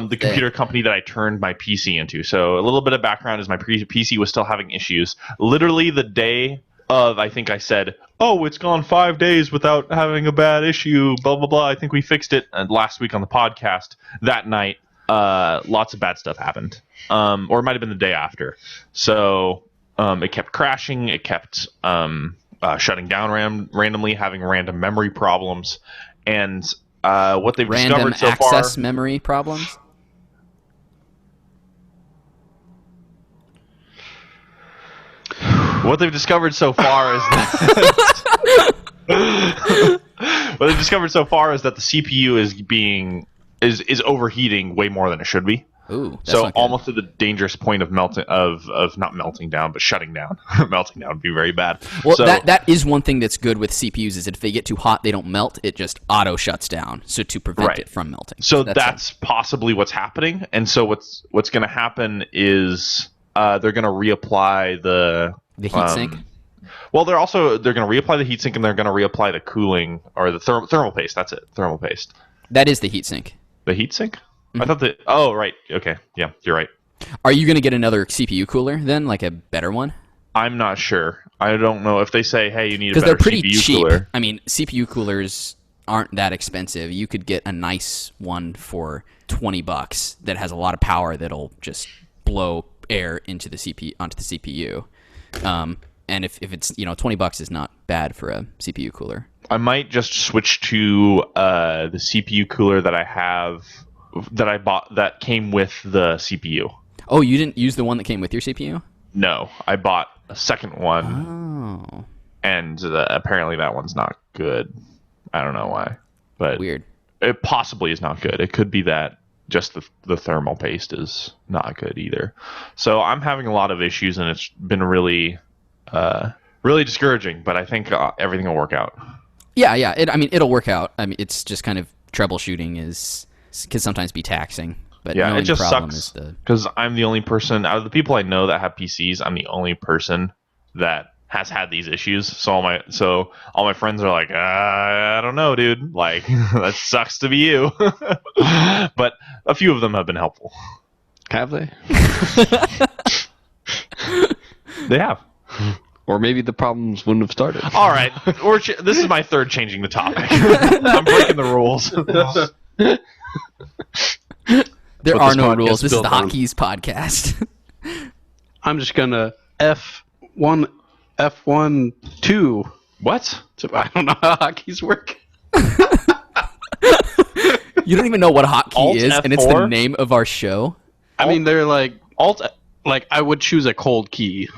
The computer company that I turned my PC into. So a little bit of background is my PC was still having issues. Literally the day of, I think I said, "Oh, it's gone 5 days without having a bad issue." Blah blah blah. I think we fixed it. And last week on the podcast, that night, lots of bad stuff happened. Or it might have been the day after. So. It kept crashing. It kept shutting down randomly, having random memory problems, and what they've Random discovered so access far. memory problems? What they've discovered so far is what they've discovered so far is that the CPU is overheating way more than it should be. Ooh, that's So not good. almost to the dangerous point of melting of not melting down, but shutting down. Melting down would be very bad. Well, so, that is one thing that's good with CPUs is that if they get too hot, they don't melt. It just auto shuts down, so to prevent Right. it from melting. So that's possibly what's happening. And so what's going to happen is they're going to reapply the heatsink. Well, they're going to reapply the heatsink and they're going to reapply the cooling or the thermal paste. That's it, thermal paste. That is the heatsink. The heatsink? I thought that. Oh, right. Okay. Yeah, you're right. Are you going to get another CPU cooler then, like a better one? I'm not sure. I don't know if they say, "Hey, you need a Because better they're pretty CPU cheap. cooler." I mean, CPU coolers aren't that expensive. You could get a nice one for $20 that has a lot of power that'll just blow air into the CPU onto the CPU. And if it's $20 is not bad for a CPU cooler. I might just switch to the CPU cooler that I have that I bought that came with the CPU. Oh, you didn't use the one that came with your CPU? No, I bought a second one, Oh, and apparently that one's not good. I don't know why, but weird. it possibly is not good. It could be that just the thermal paste is not good either. So I'm having a lot of issues, and it's been really, really discouraging. But I think everything will work out. Yeah. It'll work out. I mean, it's just kind of troubleshooting can sometimes be taxing. But Yeah, knowing it just the problem sucks is the because I'm the only person out of the people I know that have PCs. I'm the only person that has had these issues. So all my friends are like, I don't know, dude. Like that sucks to be you. But a few of them have been helpful. Have they? They have. Or maybe the problems wouldn't have started. All right, this is my third changing the topic. I'm breaking the rules. There What are this no podcast rules. This is built the on. Hot Keys podcast. I'm just gonna F12. What? So I don't know how hotkeys work. You don't even know what a hotkey Alt is, and it's the F4? name of our show. I mean, they're like Alt. I would choose a cold key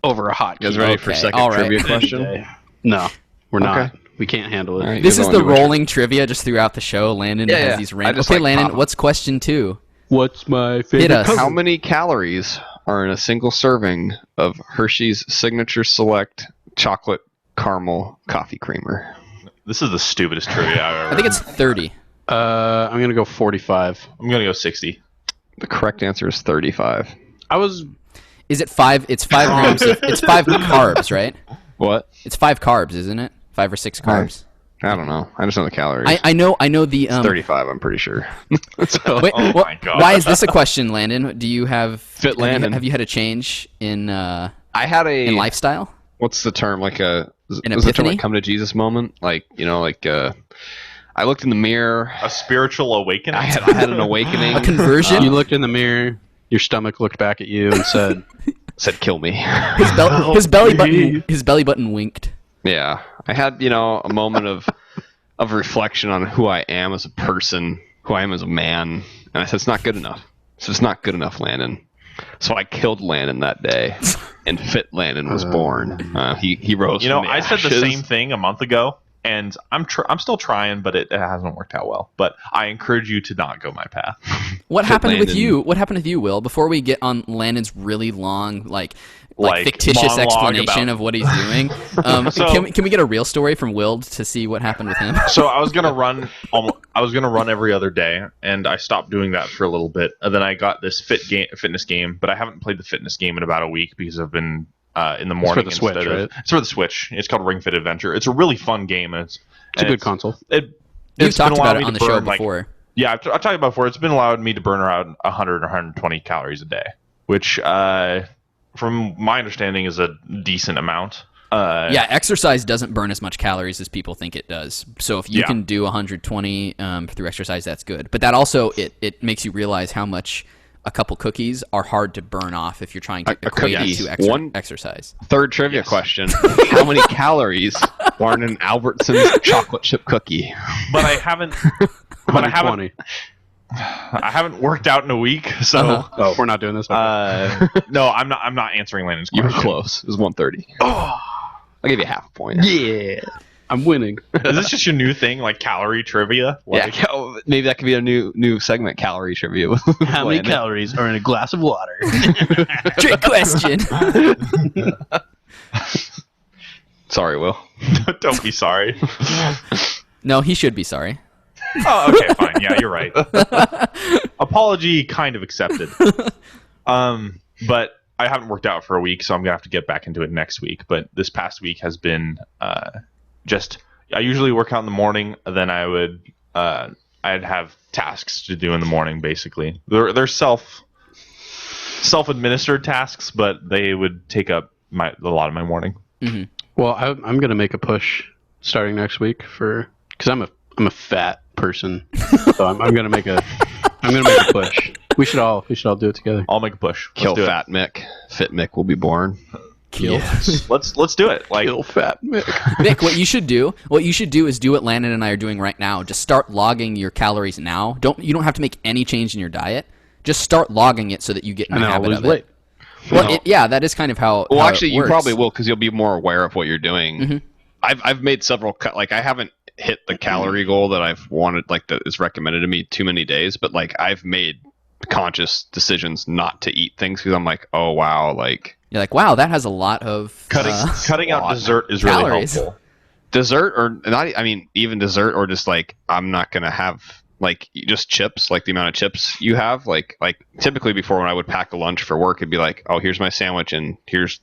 over a hot key. You guys ready for Okay, second all right. trivia Any question? day. No, we're not. Okay. We can't handle it. All right. This You is guys the wanna do rolling trivia just throughout the show. Landon Yeah, has yeah. these I random. just Okay, like Landon, pop 'em. what's question 2? What's my favorite us. color? How many calories are in a single serving of Hershey's Signature Select Chocolate Caramel Coffee Creamer? This is the stupidest trivia I've ever. I think it's 30. I'm gonna go 45. I'm gonna go 60. The correct answer is 35. I was Is it 5? It's 5 grams. It's 5 carbs, right? What? It's 5 carbs, isn't it? 5 or 6 carbs. I don't know. I just know the calories. I know the 35, I'm pretty sure. So, Wait, Oh what- my God. Why is this a question, Landon? Do you have Fit Landon. Have you had a change in I had in a lifestyle? what's the term? Like An was the term epiphany? like come to Jesus moment? Like, I looked in the mirror. A spiritual awakening. I had an awakening. A conversion? you looked in the mirror. Your stomach looked back at you and said, Said kill me. His belly button winked. Yeah, I had a moment of reflection on who I am as a person, who I am as a man, and I said it's not good enough. So it's not good enough, Landon. So I killed Landon that day, and Fit Landon was born. He rose. You know, from the I said the ashes. same thing a month ago, and I'm still trying, but it hasn't worked out well. But I encourage you to not go my path. What happened with Landon. you? What happened with you, Will? Before we get on Landon's really long, like fictitious monologue explanation about- of what he's doing, So- can we get a real story from Will to see what happened with him? So I was gonna run. I was gonna run every other day, and I stopped doing that for a little bit. And then I got this fitness game, but I haven't played the fitness game in about a week because I've been in the morning the Switch, instead of. right? It's for the Switch. It's called Ring Fit Adventure. It's a really fun game, and it's a good console. You've It's been talked about allowing it me on to the show burn, like, before. yeah, I've talked about it before. It's been allowed me to burn around 100 or 120 calories a day, which, from my understanding, is a decent amount. Yeah, exercise doesn't burn as much calories as people think it does. So if you Yeah. can do 120 through exercise, that's good. But that also it makes you realize how much a couple cookies are hard to burn off if you're trying to A equate cookie. it to One- exercise. Third trivia question: how many calories are in an Albertsons chocolate chip cookie? But I haven't. But I haven't. 120. I haven't worked out in a week, so Oh, we're not doing this. no, I'm not. I'm not answering Landon's You were question. close. It was 130. I'll give you half a point. Yeah, I'm winning. Is this just your new thing, like calorie trivia? Yeah, Like, maybe that could be a new segment, calorie trivia. with How many Landon. calories are in a glass of water? Trick question. Sorry, Will. don't be sorry. No, he should be sorry. Oh, okay, fine. Yeah, you're right. Apology kind of accepted. But I haven't worked out for a week, so I'm gonna have to get back into it next week. But this past week has been just. I usually work out in the morning, then I would I'd have tasks to do in the morning. Basically, they're self-administered tasks, but they would take up a lot of my morning. Hmm. Well, I'm gonna make a push starting next week because I'm a fat person, so I'm gonna make a push. We should all do it together. I'll make a push. Let's Kill do it. Fat Mick. Fit Mick will be born. Kill. Yes. Let's do it. Like, Kill fat Mick. Vic, what you should do is do what Landon and I are doing right now. Just start logging your calories now. You don't have to make any change in your diet. Just start logging it so that you get in And the then I'll habit lose of weight. it. Well, yeah, that is kind of how. Well, how it actually, you works. probably will because you'll be more aware of what you're doing. Mhm. I've made several like I haven't hit the calorie goal that I've wanted, like that is recommended to me too many days, but like I've made conscious decisions not to eat things because I'm like, oh wow, like You're like, wow, that has a lot of cutting out lot. dessert is really Calories. helpful. dessert or not. I mean, even dessert or just like I'm not gonna have like just chips, like the amount of chips you have. Like typically before when I would pack a lunch for work, it'd be like, oh, here's my sandwich and here's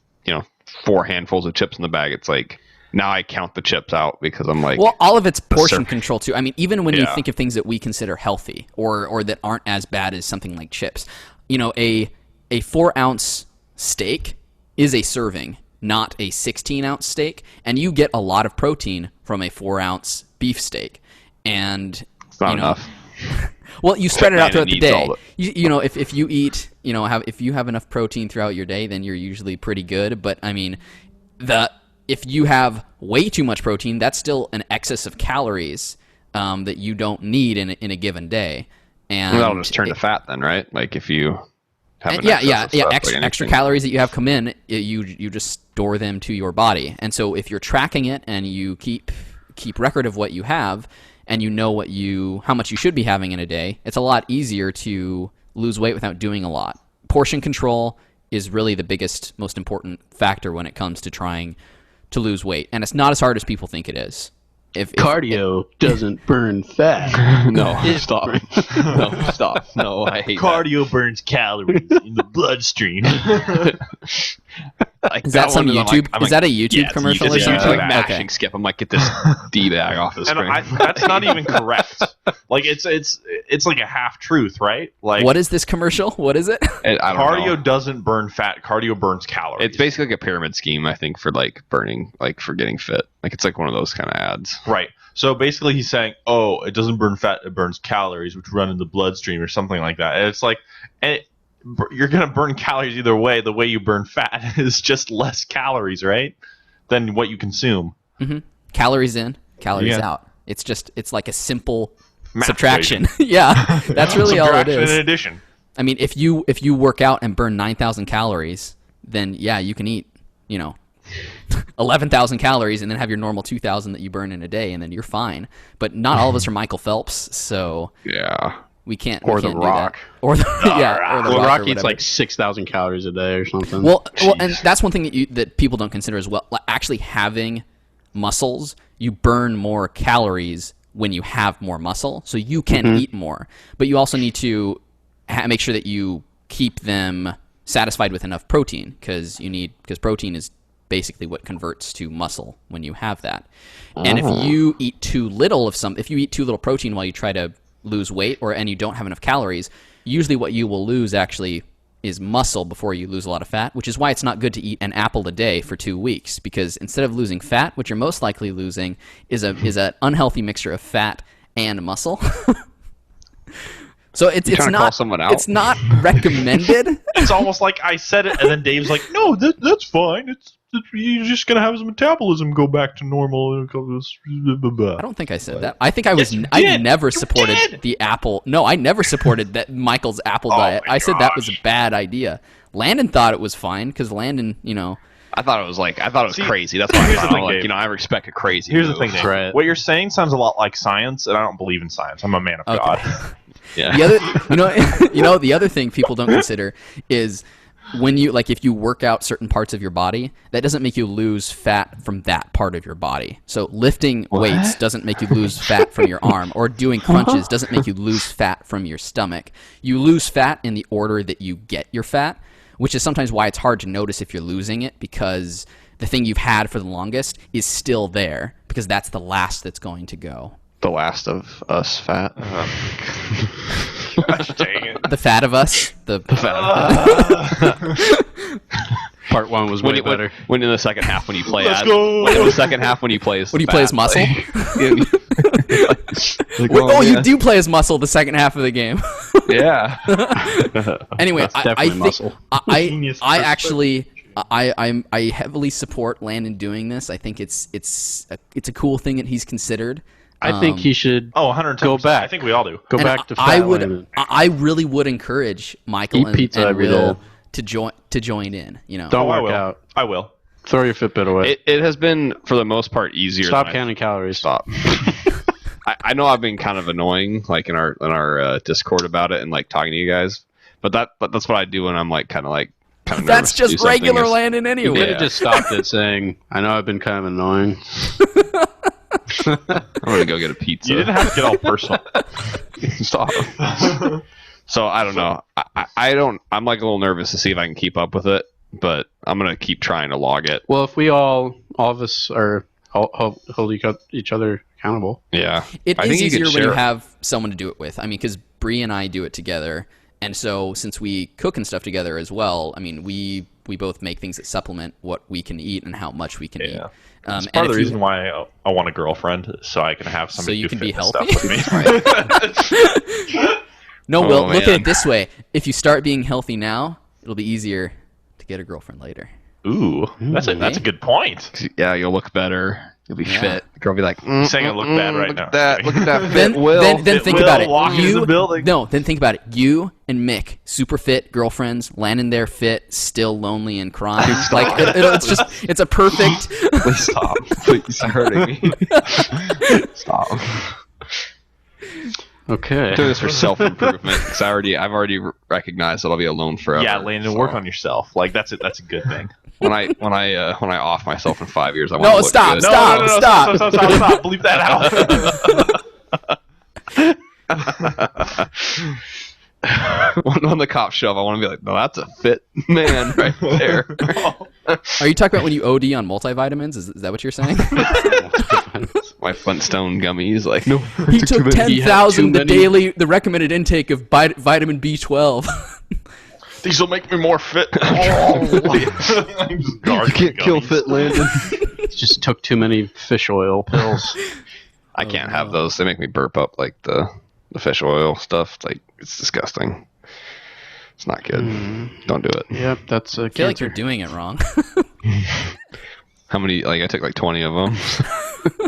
4 handfuls of chips in the bag. It's like now I count the chips out because I'm like, Well, all of it's portion serving. control too. I mean, even when you Yeah. think of things that we consider healthy or that aren't as bad as something like chips, a 4-ounce steak is a serving. not a 16-ounce steak, and you get a lot of protein from a 4-ounce beef steak. And It's not enough. well, you spread it out throughout the needs all day. If you eat, if you have enough protein throughout your day, then you're usually pretty good. But I mean, if you have way too much protein, that's still an excess of calories that you don't need in a given day. And That'll just turn to fat then, right? Like if you have an extra calories that you have come in, you just store them to your body. And so if you're tracking it and you keep record of what you have, and you know how much you should be having in a day, it's a lot easier to lose weight without doing a lot. Portion control is really the biggest, most important factor when it comes to trying to lose weight, and it's not as hard as people think it is. Cardio doesn't burn fat. No, stop. No, stop. No, I hate Cardio burns calories in the bloodstream. Is that some YouTube? Is that a YouTube commercial or something? Like mashing Skip. I'm like, get this D bag off the screen. That's not even correct. Like it's like a half truth, right? Like, what is this commercial? What is it? Cardio doesn't burn fat. Cardio burns calories. It's basically like a pyramid scheme, I think, for like burning, like for getting fit. Like it's like one of those kind of ads. Right. So basically, he's saying, "Oh, it doesn't burn fat; it burns calories, which run in the bloodstream, or something like that." And it's like, you're gonna burn calories either way. The way you burn fat is just less calories, right, than what you consume. Mm-hmm. Calories in, calories out. It's like a simple Math subtraction. Yeah, that's really all it is. Subtraction and addition. I mean, if you work out and burn 9,000 calories, then yeah, you can eat 11,000 calories and then have your normal 2,000 that you burn in a day, and then you're fine. But not all of us are Michael Phelps, so yeah, we can't. Or we The can't do Rock. That. Or the Rock eats like 6,000 calories a day or something. Well, and that's one thing that people don't consider as well. Like, actually having muscles, you burn more calories when you have more muscle, so you can eat more. But you also need to make sure that you keep them satisfied with enough protein, because protein is basically what converts to muscle when you have that. And if you eat too little if you eat too little protein while you try to lose weight, and you don't have enough calories, usually what you will lose actually is muscle before you lose a lot of fat, which is why it's not good to eat an apple a day for 2 weeks, because instead of losing fat, what you're most likely losing is an unhealthy mixture of fat and muscle. So it's not recommended. It's almost like I said it, and then Dave's like, "No, that's fine. You're just gonna have his metabolism go back to normal." I don't think I said that. I think I never supported the apple. No, I never supported that Michael's apple diet. I said that was a bad idea. Landon thought it was fine because Landon, I thought it was crazy. That's why here's the thing, Dave. I respect a crazy. Here's move. the thing, Dave. Right. What you're saying sounds a lot like science, and I don't believe in science. I'm a man of God. Yeah. The other thing people don't consider is when if you work out certain parts of your body, that doesn't make you lose fat from that part of your body. So lifting weights doesn't make you lose fat from your arm, or doing crunches doesn't make you lose fat from your stomach. You lose fat in the order that you get your fat, which is sometimes why it's hard to notice if you're losing it, because the thing you've had for the longest is still there, because that's the last that's going to go. The Last of Us fat. Gosh dang it. The fat of us. The fat of us. Part 1 was way better. When in the second half, when you play Let's go. When in the second half, when you play as play as muscle. You do play as muscle the second half of the game. Yeah. Anyway, That's definitely muscle. I heavily support Landon doing this. I think it's a cool thing that he's considered. I think he should 110%. go back. I think we all do. Go back to fat Landon. I really would encourage Michael and Will to join in. Don't work out. I will. Throw your Fitbit away. It has been, for the most part, easier. Stop counting calories. Stop. I know I've been kind of annoying, like in our Discord about it, and like talking to you guys. But that's what I do when I'm like kind of That's just regular Landon anyway. You could have just stopped it saying, "I know I've been kind of annoying." I'm gonna go get a pizza. You didn't have to get all personal. Stop. So I don't know. I'm like a little nervous to see if I can keep up with it, but I'm gonna keep trying to log it. Well, if we all of us are hold each other accountable. Yeah. It is easier when you have someone to do it with. I mean, because Bree and I do it together, and so since we cook and stuff together as well, I mean, we we both make things that supplement what we can eat and how much we can eat. It's part of the reason why I want a girlfriend, so I can have somebody so you do can be fitness healthy. stuff with me. No, Oh, Will, look at man. it this way. If you start being healthy now, it'll be easier to get a girlfriend later. Ooh, that's a good point. Yeah, you'll look better. You'll be Yeah. fit. The girl will be like, You're saying I look bad right look now. At that. Look at that fit Then, Will. then think Will about it. walk into the building. No, then think about it. You and Mick, super fit girlfriends, Landon there fit, still lonely and crying. Like it's a perfect. Please stop. Please, you're hurting me. Stop. Okay. I'm doing this for self-improvement because I've already recognized that I'll be alone forever. Yeah, Landon, so work on yourself. Like that's a good thing. when I off myself in 5 years, I want No, to look stop, good. stop. Stop. Bleep that out. When the cops show up, I want to be like, no, that's a fit man right there. Are you talking about when you OD on multivitamins? Is that what you're saying? My Flintstone gummies, like, no. He took He had 10,000 too many. the recommended intake of vitamin B12. These will make me more fit. You You can't kill fit, Landon. Just took too many fish oil pills. I can't have those. They make me burp up like the fish oil stuff. Like, it's disgusting. It's not good. Don't do it. Yep, that's a I feel like you're doing it wrong. How many? Like, I took like 20 of them.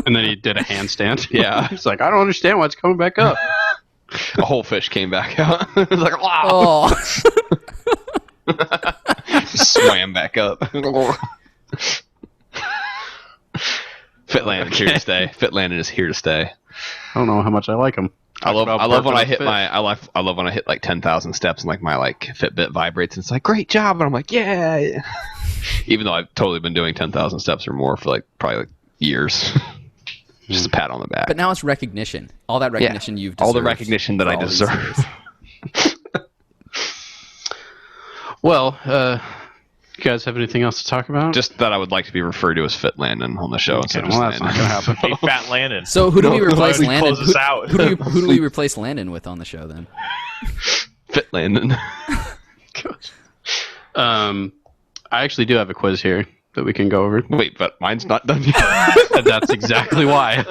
And then he did a handstand. Yeah. He's like, I don't understand why it's coming back up. A whole fish came back out. It was like, wow. Oh. Just swam back up. Fit Landon here to stay. Fit Landon is here to stay. I don't know how much I like him. I love when I hit like 10,000 steps and like my like Fitbit vibrates and it's like, great job, and I'm like, yeah. Even though I've totally been doing 10,000 steps or more for like probably like years. Just a pat on the back. But now it's recognition. All that recognition you've deserved. all the recognition that for I all these deserve. years. Well, you guys have anything else to talk about? Just that I would like to be referred to as Fit Landon on the show instead of well, just that's not Landon. going to happen. Hey, Fat Landon. So who do we replace Please Landon? close us out. Who do we replace Landon with on the show then? Fit Landon. I actually do have a quiz here that we can go over. Wait, but mine's not done yet. That's exactly why.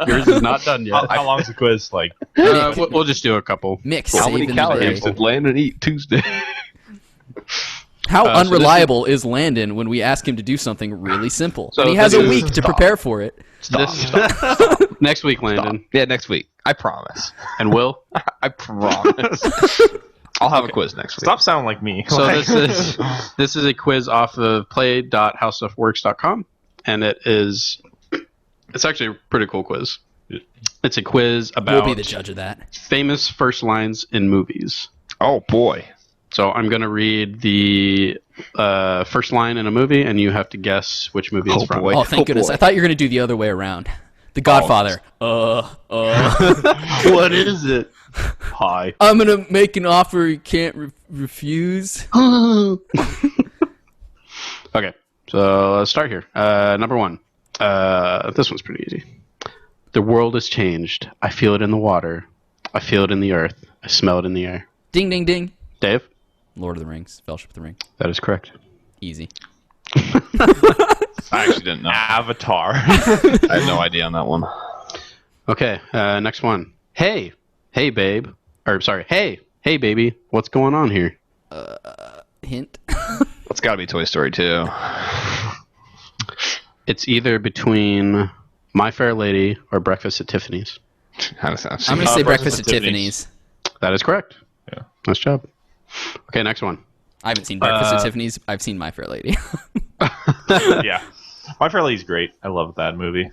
Yours is not done yet. How long's the quiz? Like, We'll just do a couple. Mix. How many saving the calories day. did Landon eat Tuesday? How so this unreliable is Landon when we ask him to do something really simple? So and he has this a is- week to prepare for it. Next week, Landon. Yeah, next week. I promise. And Will. I promise. I'll have a quiz next week. stop sounding like me. So this is a quiz off of play.howstuffworks.com, and it's actually a pretty cool quiz. It's a quiz We'll about be the judge of that. famous first lines in movies. Oh boy. So I'm going to read the first line in a movie, and you have to guess which movie it's Oh, from. boy. Oh, thank goodness. boy. I thought you were going to do the other way around. The Godfather. What is it? Hi. I'm going to make an offer you can't refuse. Okay, so let's start here. Number one. This one's pretty easy. The world has changed. I feel it in the water. I feel it in the earth. I smell it in the air. Ding, ding, ding. Dave? Lord of the Rings. Fellowship of the Ring. That is correct. Easy. I actually didn't know. Avatar. I had no idea on that one. Okay, next one. Hey, babe. Or, sorry, hey, baby. What's going on here? Hint. It's got to be Toy Story 2. It's either between My Fair Lady or Breakfast at Tiffany's. How does that I'm going to say Breakfast Breakfast at at Tiffany's. That is correct. Yeah. Nice job. Okay, next one. I haven't seen Breakfast at Tiffany's. I've seen My Fair Lady. Yeah. My Fair Lady's great. I love that movie.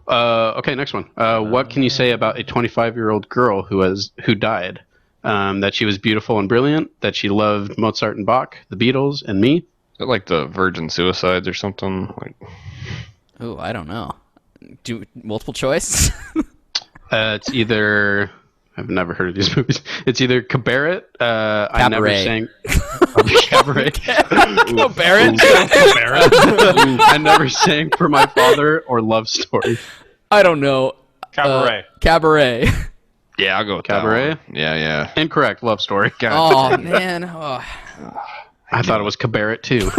Okay, next one. What can you say about a 25-year-old girl who died? That she was beautiful and brilliant, that she loved Mozart and Bach, the Beatles, and me. Is it like the Virgin Suicides or something? Like, Oh, I don't know. Do multiple choice? It's either... I've never heard of these movies. It's either Cabaret. I never Cabaret. sang... Cabaret. Barrett? I never sang for my father or Love Story. I don't know. Cabaret. Cabaret. yeah, I'll go with Cabaret? That one. Yeah. Incorrect. Love Story. Oh, man. Oh. I thought it was Cabaret too.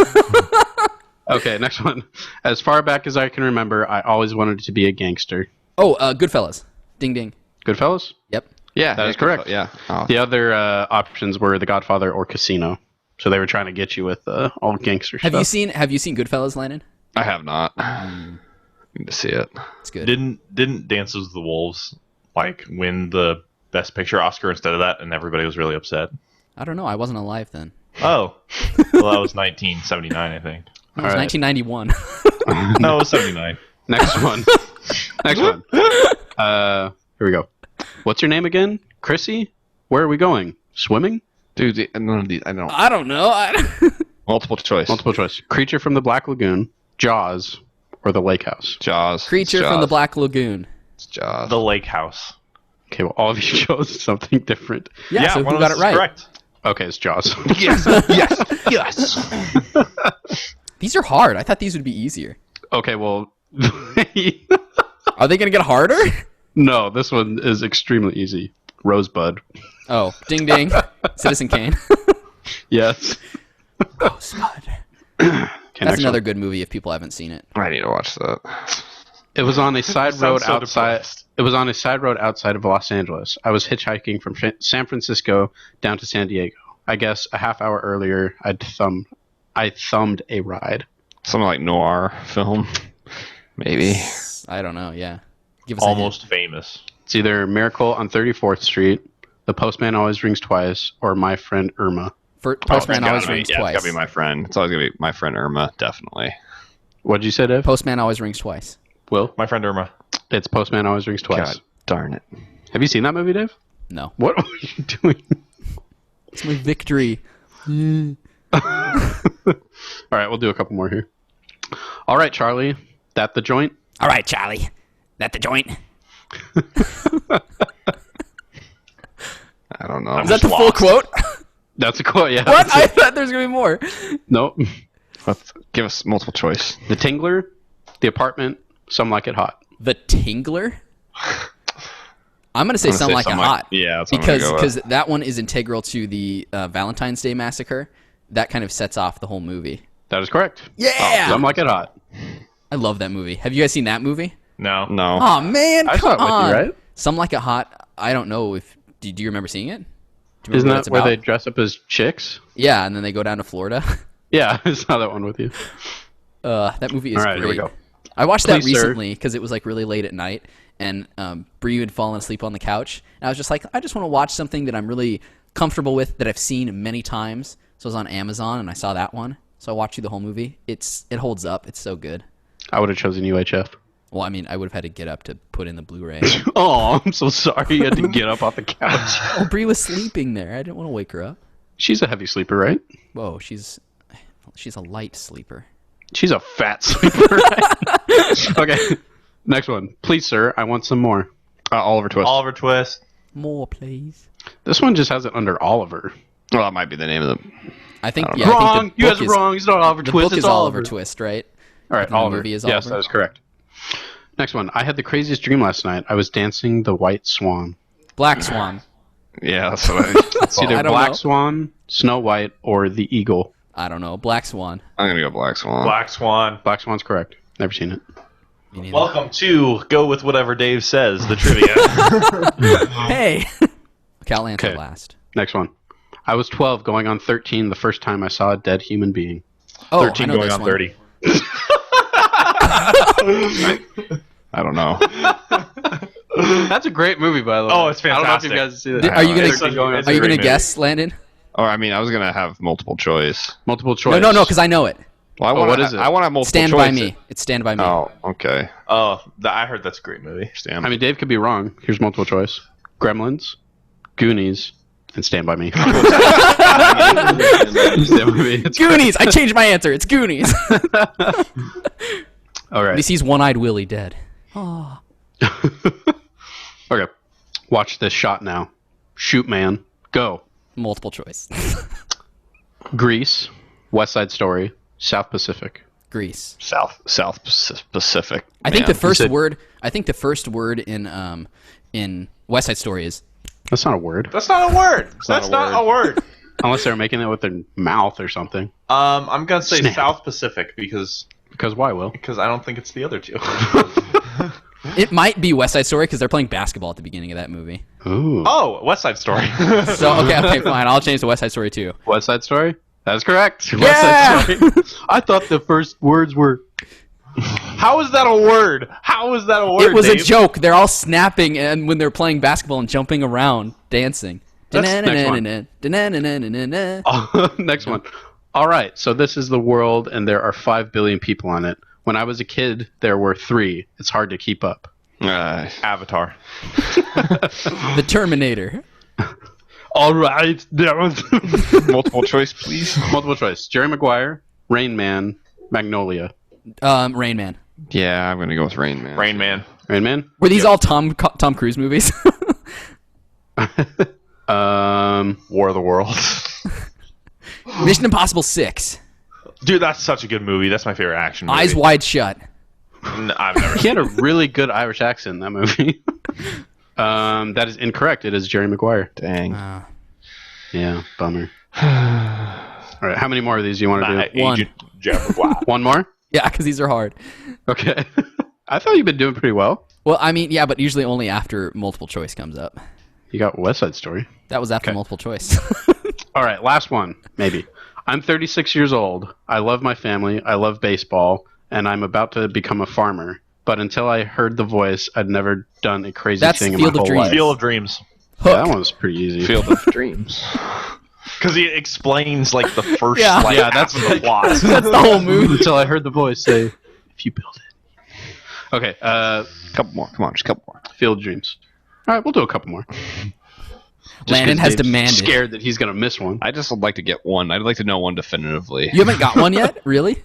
Okay, next one. As far back as I can remember, I always wanted to be a gangster. Oh, Goodfellas. Ding ding. Goodfellas? Yep. Yeah, That is correct. Yeah. Oh. The other options were The Godfather or Casino. So they were trying to get you with all gangster Have stuff. you seen Goodfellas, Landon? I have not. Need to see it. It's good. Didn't Dances with the Wolves like win the Best Picture Oscar instead of that, and everybody was really upset? I don't know. I wasn't alive then. Oh, well, that was 1979, I think. It was All right. 1991. No, it was 79. Next one. Next one. Here we go. What's your name again? Chrissy? Where are we going? Swimming? Dude, none of these, I don't. I don't know. Multiple choice. Multiple choice. Creature from the Black Lagoon, Jaws, or The Lake House. Jaws. Creature It's from the Jaws. Black Lagoon. It's Jaws. The Lake House. Okay, well, all of you chose something different. Yeah, so one who of got us it is right? Correct. Okay, it's Jaws. yes. Yes. These are hard. I thought these would be easier. Okay, well, Are they going to get harder? no, this one is extremely easy. Rosebud. Oh, ding ding. Citizen Kane. Yes. Rosebud. Okay, That's next another one. good movie if people haven't seen it. I need to watch that. It was on a side Sounds road so outside. depressed. It was on a side road outside of Los Angeles. I was hitchhiking from San Francisco down to San Diego. I guess a half hour earlier, I thumbed a ride. Something like noir film, maybe. I don't know. Yeah. Give us a Almost famous. It's either Miracle on 34th Street, The Postman Always Rings Twice, or My Friend Irma. hint. It's Postman gotta always be- rings yeah, twice. It's gotta be my friend. It's always gonna be my friend Irma, definitely. What'd you say, Dave? Postman always rings twice. Will? My friend Irma. It's Postman Always Rings Twice. God darn it. Have you seen that movie, Dave? No. What are you doing? It's my victory. All right, we'll do a couple more here. All right, Charlie. That the joint? All right, Charlie. That the joint? I don't know. Is that the full quote? That's a quote, yeah. What? I thought there was going to be more. Nope. Give us multiple choice. The Tingler, The Apartment, Some Like It Hot. The Tingler? I'm going to say I'm gonna Some say Like It Some Hot. Yeah, that's what I'm gonna go with. Because that one is integral to the Valentine's Day Massacre. That kind of sets off the whole movie. That is correct. Yeah! Some Like It Hot. I love that movie. Have you guys seen that movie? No. No. Oh man, I come saw it with you, on. right? Some Like It Hot. I don't know if do you remember seeing it? Do you remember Isn't what that it's where about? they dress up as chicks? Yeah, and then they go down to Florida. Yeah, I saw that one with you. That movie is All right, great. here we go. I watched that Please, sir. recently because it was like really late at night, and Bree had fallen asleep on the couch, and I was just like, I just want to watch something that I'm really comfortable with that I've seen many times. So I was on Amazon and I saw that one. So I watched through the whole movie. It holds up. It's so good. I would have chosen UHF. Well, I mean, I would have had to get up to put in the Blu-ray. Oh, I'm so sorry you had to get up off the couch. Oh, Bree was sleeping there. I didn't want to wake her up. She's a heavy sleeper, right? Whoa, she's a light sleeper. She's a fat sleeper, right? Okay, next one. Please, sir, I want some more. Oliver Twist. Oliver Twist. More, please. This one just has it under Oliver. Well, that might be the name of the. I think. I don't Yeah, know. I Wrong. think the You book guys are is, wrong. It's not Oliver The Twist. book It's is Oliver Twist. Twist, right? All right, And the Oliver. movie is Yes, Oliver? that is correct. Next one. I had the craziest dream last night. I was dancing the white swan. Black Swan. Yeah, that's what It's either I don't Black know. Swan, Snow White, or the Eagle. I don't know. Black Swan. I'm gonna go Black Swan. Black Swan. Black Swan's correct. Never seen it. Me neither. Welcome to Go With Whatever Dave Says, the trivia. Hey. Okay, I'll answer Okay. last. Next one. I was 12 going on 13 the first time I saw a dead human being. Oh, 13 I know going this on one. 30. I don't know. That's a great movie, by the way. Oh, it's I don't know if fantastic. you guys have seen it. Are you gonna- It's such a- it's a Are you great gonna movie. guess, Landon? Or I mean, I was gonna have multiple choice. Multiple choice. No, because I know it. Well, I want what is it? I want to have multiple Stand choice. by Me. It's Stand by Me. Oh, okay. Oh, I heard that's a great movie. Stand. I mean, Dave could be wrong. Here's multiple choice. Gremlins, Goonies, and Stand By Me. Stand By Me. It's Goonies. I changed my answer. It's Goonies. all right. He sees One-Eyed Willie dead. Oh. Okay. Watch this shot now. Shoot, man. Go. Multiple choice. Grease, West Side Story, South Pacific. Grease. South Pacific. I think man. the first said- word. I think the first word in West Side Story is. That's not a word. That's not a word. That's not a not a word. Unless they're making it with their mouth or something. I'm gonna say Snap. South Pacific because Why, Will? I don't think it's the other two. It might be West Side Story because they're playing basketball at the beginning of that movie. Ooh. Oh, West Side Story. So okay, fine. I'll change to West Side Story too. West Side Story? That's correct. Yeah! West Side Story. I thought the first words were... How is that a word? How is that a word? It was Dave? a joke. They're all snapping and when they're playing basketball and jumping around, dancing. That's next one. Next one. All right, so this is the world, and there are 5 billion people on it. When I was a kid, there were 3. It's hard to keep up. Avatar. The Terminator. All right, there was Multiple choice, please. multiple choice. Jerry Maguire, Rain Man, Magnolia. Rain Man. Yeah, I'm gonna go with Rain Man. Rain Man. Rain Man. Were these all Tom Cruise movies? War of the Worlds. Mission Impossible 6. Dude, that's such a good movie. That's my favorite action movie. Eyes Wide Shut. I've never He had a really good Irish accent in that movie. That is incorrect. It is Jerry Maguire. Dang. Yeah, bummer. All right, how many more of these do you want to do? One. Agent Jerry Maguire. One more? Yeah, because these are hard. Okay. I thought you've been doing pretty well. Well, I mean, yeah, but usually only after multiple choice comes up. You got West Side Story. That was after multiple choice. All right, last one, maybe. I'm 36 years old. I love my family. I love baseball, and I'm about to become a farmer. But until I heard the voice, I'd never done a crazy That's thing in Field my of whole Dreams. life. Field of Dreams. Yeah, that one was pretty easy. Field of Dreams. Because he explains like the first Yeah. like Yeah, that's half of the plot. That's the whole movie. Until I heard the voice say, "If you build it." Okay, Couple more. Come on, just a couple more. Field of Dreams. All right, we'll do a couple more. Landon has Dave's demanded. Scared that he's gonna miss one. I just would like to get one. I'd like to know one definitively. You haven't got one yet? Really?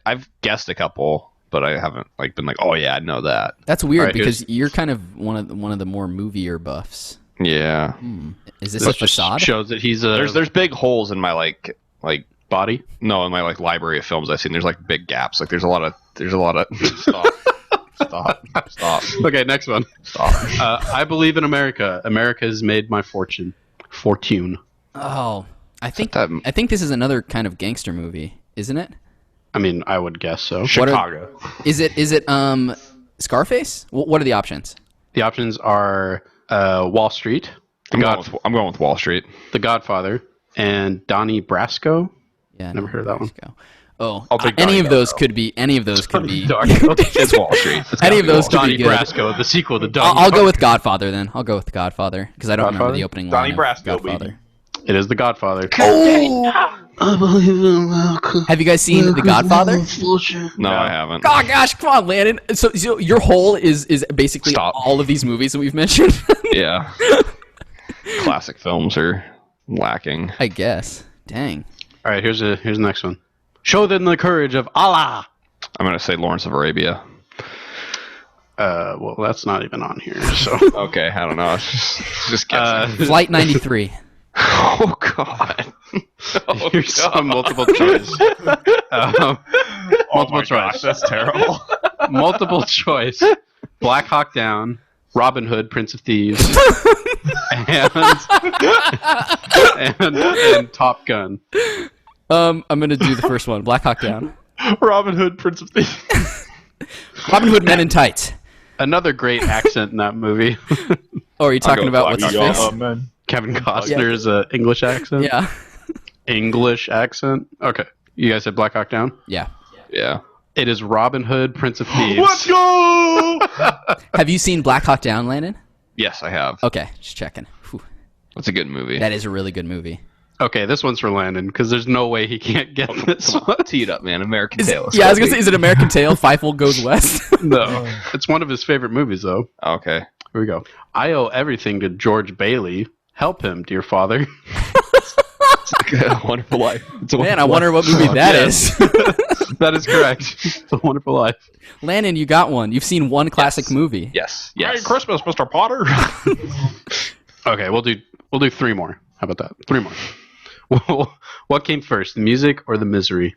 I've guessed a couple, but I haven't been like, oh yeah, I know that. That's weird All right, because you're kind of one of the more movier buffs. Yeah. Is this Which a facade? shows that he's a There's big holes in my like body. no in my like library of films I've seen. There's like big gaps. Like there's a lot of stop. Okay, next one. I believe in America. America has made my fortune. Oh, I think that- I think this is another kind of gangster movie, isn't it? I mean, I would guess so. What are- Chicago. Is it Scarface? What are the options? The options are Wall Street, I'm going with Wall Street. The Godfather, and Donnie Brasco. Yeah, Never heard of that one. Let's go. Oh, I'll take any Donnie of those Brasco. could be. Any of those could be. It's Wall Street. It's Any gotta of be those Wall could Donnie be good. Brasco, the sequel to Donnie. I'll go with Godfather then. I'll go with The Godfather because I don't remember Godfather? the opening Donnie line. of Brasco, baby. Godfather. It is The Godfather. Oh! Have you guys seen The Godfather? No, I haven't. Oh gosh, come on, Landon. So your whole is basically Stop. all of these movies that we've mentioned. Yeah. Classic films are lacking. I guess. Dang. All right, here's the next one. Show them the courage of Allah. I'm gonna say Lawrence of Arabia. Well, that's not even on here. So Okay, I don't know. It's just guessing. Flight 93. Oh God. Oh, here's some multiple choice. Oh Multiple my gosh, choice. that's terrible. Multiple choice. Black Hawk Down, Robin Hood, Prince of Thieves, and Top Gun. I'm gonna do the first one. Black Hawk Down. Robin Hood, Prince of Thieves. Robin Hood, Men in Tights. Another great accent in that movie. Oh, are you talking go about Black what's his Hawk face? Down. man. Kevin Costner's English accent. Yeah. English accent. Okay. You guys said Black Hawk Down? Yeah. Yeah. It is Robin Hood, Prince of Thieves. Let's go! Have you seen Black Hawk Down, Landon? Yes, I have. Okay, just checking. Whew. That's a good movie. That is a really good movie. Okay, this one's for Landon because there's no way he can't get this one. Tee it up, man. American Tail. Yeah, I was gonna say, is it American Tail? Fievel Goes West. No. It's one of his favorite movies, though. Okay. Here we go. I owe everything to George Bailey. Help him, dear father. It's like a Wonderful Life. It's a Man, I Wonderful wonder what movie that is. That is correct. It's a Wonderful Life. Landon, you got one. You've seen one classic movie. Yes. Merry Yes. Christmas, Mr. Potter. Okay, we'll do 3 more. How about that? 3 more. What came first, the music or the misery?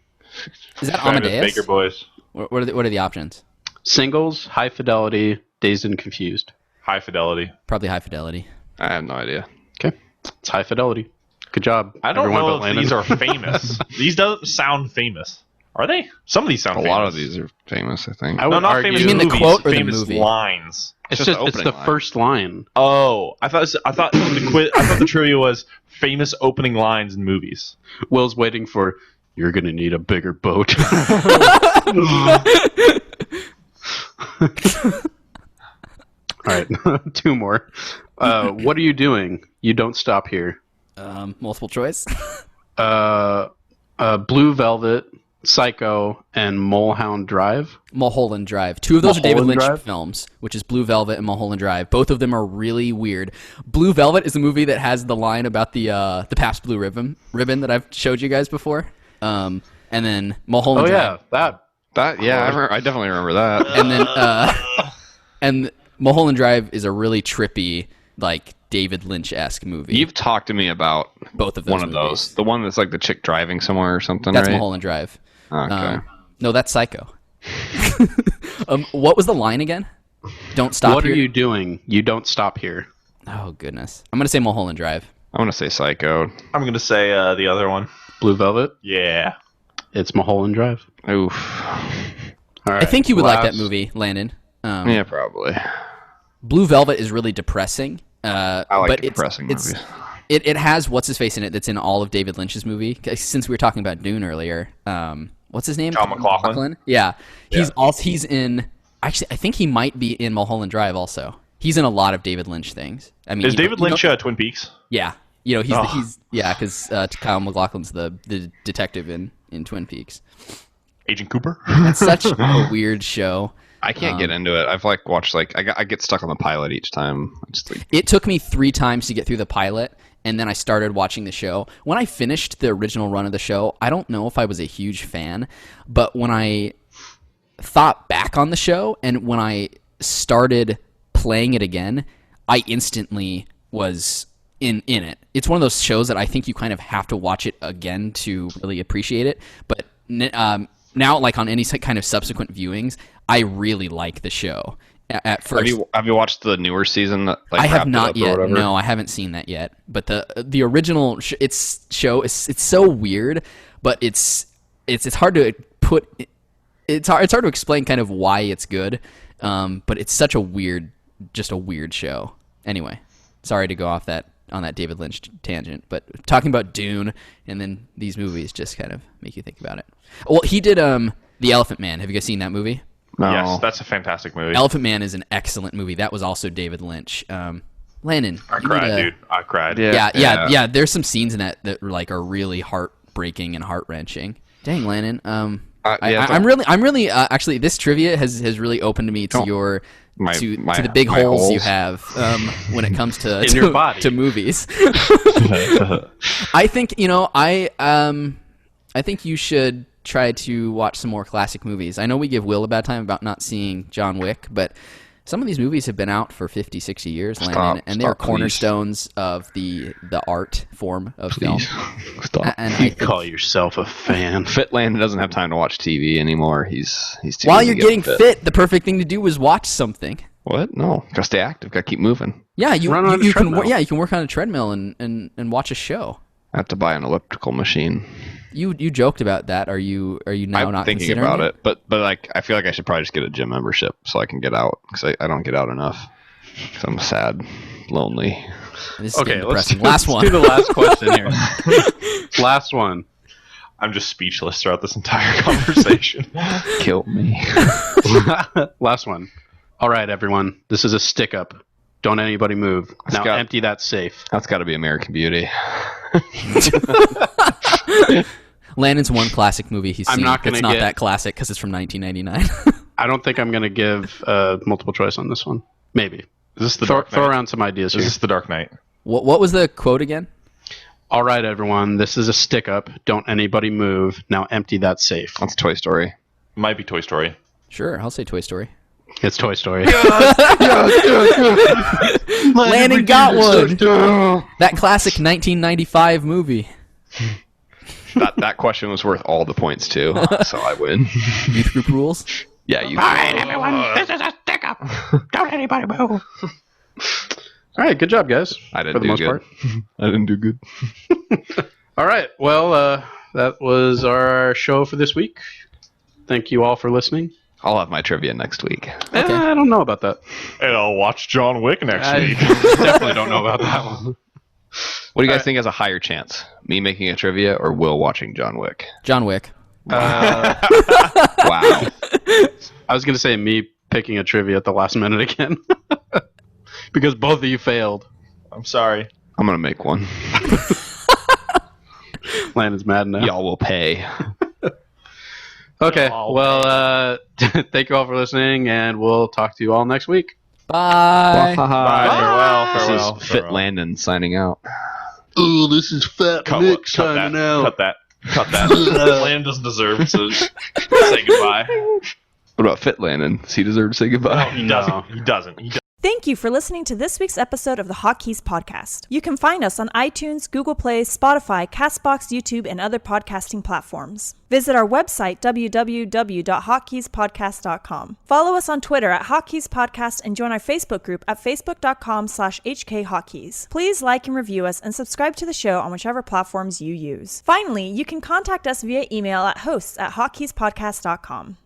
Is that Travis Amadeus? Baker Boys. What are the options? Singles, High Fidelity, Dazed and Confused. High Fidelity. Probably High Fidelity. I have no idea. Okay. It's High Fidelity. Good job. I don't everyone know but if Landon. these are famous. These don't sound famous. Are they? Some of these sound A famous. lot of these are famous, I think. I No, would not argue- famous You mean the movies, quote or the famous movie? lines. It's just just the it's the opening line. first line. Oh, I thought the trivia was famous opening lines in movies. Will's waiting for. You're gonna need a bigger boat. All right, 2 more. What are you doing? You don't stop here. Multiple choice. Blue Velvet, Psycho, and Mulholland Drive. Mulholland Drive. 2 of those are David Mulholland Lynch Drive? films, which is Blue Velvet and Mulholland Drive. Both of them are really weird. Blue Velvet is the movie that has the line about the Pabst Blue ribbon that I've showed you guys before. And then Mulholland Oh Drive. yeah, that. I definitely remember that. And then and Mulholland Drive is a really trippy, like David Lynch-esque movie. You've talked to me about Both of those one of movies. those. The one that's like the chick driving somewhere or something, That's right? Mulholland Drive. Okay. No, that's Psycho. What was the line again? Don't stop What here. are you doing? You don't stop here. Oh goodness, I'm gonna say Mulholland Drive. I'm going to say Psycho. I'm gonna say the other one. Blue Velvet. Yeah. It's Mulholland Drive. Oof. All right. I think you would like that last- movie, Landon. Yeah, probably. Blue Velvet is really depressing. I but like depressing movies. It has what's his face in it that's in all of David Lynch's movie. Since we were talking about Dune earlier, what's his name? John McLaughlin? Yeah, he's in. Actually, I think he might be in Mulholland Drive also. He's in a lot of David Lynch things. I mean, Is David Lynch Twin Peaks? Yeah, he's because Kyle MacLachlan's the detective in Twin Peaks. Agent Cooper? It's such a weird show. I can't get into it. I've watched I get stuck on the pilot each time. I just It took me 3 times to get through the pilot, and then I started watching the show. When I finished the original run of the show, I don't know if I was a huge fan, but when I thought back on the show and when I started playing it again, I instantly was in it. It's one of those shows that I think you kind of have to watch it again to really appreciate it. But now, like on any kind of subsequent viewings, I really like the show. At first, have you watched the newer season? That, I have wrapped it not up or yet. whatever? No, I haven't seen that yet. But the original it's so weird, but it's hard to put. It's hard to explain kind of why it's good. But it's such a weird show. Anyway, sorry to go off on that David Lynch tangent, but talking about Dune and then these movies just kind of make you think about it. Well, he did The Elephant Man. Have you guys seen that movie? No. Yes, that's a fantastic movie. Elephant Man is an excellent movie. That was also David Lynch. Landon, I you cried, need to- dude. I cried. Yeah. There's some scenes in that like are really heartbreaking and heart wrenching. Dang, Landon. I'm really actually this trivia has really opened me to your to the big my holes you holes. have when it comes to In your body. to movies. I think I think you should try to watch some more classic movies. I know we give Will a bad time about not seeing John Wick, but some of these movies have been out for 50, 60 years, Landon, and they're please. cornerstones of the art form of film. Stop. And I You think call yourself a fan. Fitland doesn't have time to watch TV anymore. He's too while busy you're getting fit, the perfect thing to do is watch something. What? No, gotta stay active. Gotta keep moving. Yeah, you Run on a you can treadmill. you can work on a treadmill and watch a show. I have to buy an elliptical machine. You joked about that. Are you now I'm not thinking considering about it, but like I feel like I should probably just get a gym membership so I can get out because I don't get out enough. 'Cause I'm sad, lonely. This is Okay, getting let's depressing. Last one. do the last question here. Last one. I'm just speechless throughout this entire conversation. Kill me. Last one. All right, everyone. This is a stick up. Don't anybody move. Now got- empty that safe. That's got to be American Beauty. Landon's one classic movie he's I'm seen. not gonna It's not get- that classic because it's from 1999. I don't think I'm going to give multiple choice on this one. Maybe. Is this the Throw Dark Knight? around some ideas Is here. this the Dark Knight? What was the quote again? All right, everyone. This is a stick up. Don't anybody move. Now empty that safe. That's Toy Story. Might be Toy Story. Sure, I'll say Toy Story. It's Toy Story. Landon got one. That classic 1995 movie. That question was worth all the points too, so I win. Youth group rules. Yeah, you. All right, everyone. This is a stick up. Don't anybody move. All right, good job, guys. I didn't for the do most good. part. I didn't do good. All right, well, that was our show for this week. Thank you all for listening. I'll have my trivia next week. Okay. I don't know about that. And I'll watch John Wick next I week. definitely don't know about that one. What do you guys think has a higher chance? Me making a trivia or Will watching John Wick? John Wick. Wow. I was going to say me picking a trivia at the last minute again. Because both of you failed. I'm sorry. I'm going to make one. Landon's mad now. Y'all will pay. Okay, Y'all well, thank you all for listening, and we'll talk to you all next week. Bye. Bye. This Farewell. is Fit Landon signing out. Oh, this is Fat Cut that. Cut that. Land doesn't deserve to say goodbye. What about Fit Landon? Does he deserve to say goodbye? He doesn't. He doesn't. Thank you for listening to this week's episode of the Hot+keys podcast. You can find us on iTunes, Google Play, Spotify, CastBox, YouTube, and other podcasting platforms. Visit our website, www.hotkeyspodcast.com. Follow us on Twitter at HotKeysPodcast and join our Facebook group at facebook.com/HKHotkeys. Please like and review us and subscribe to the show on whichever platforms you use. Finally, you can contact us via email at hosts@hotkeyspodcast.com.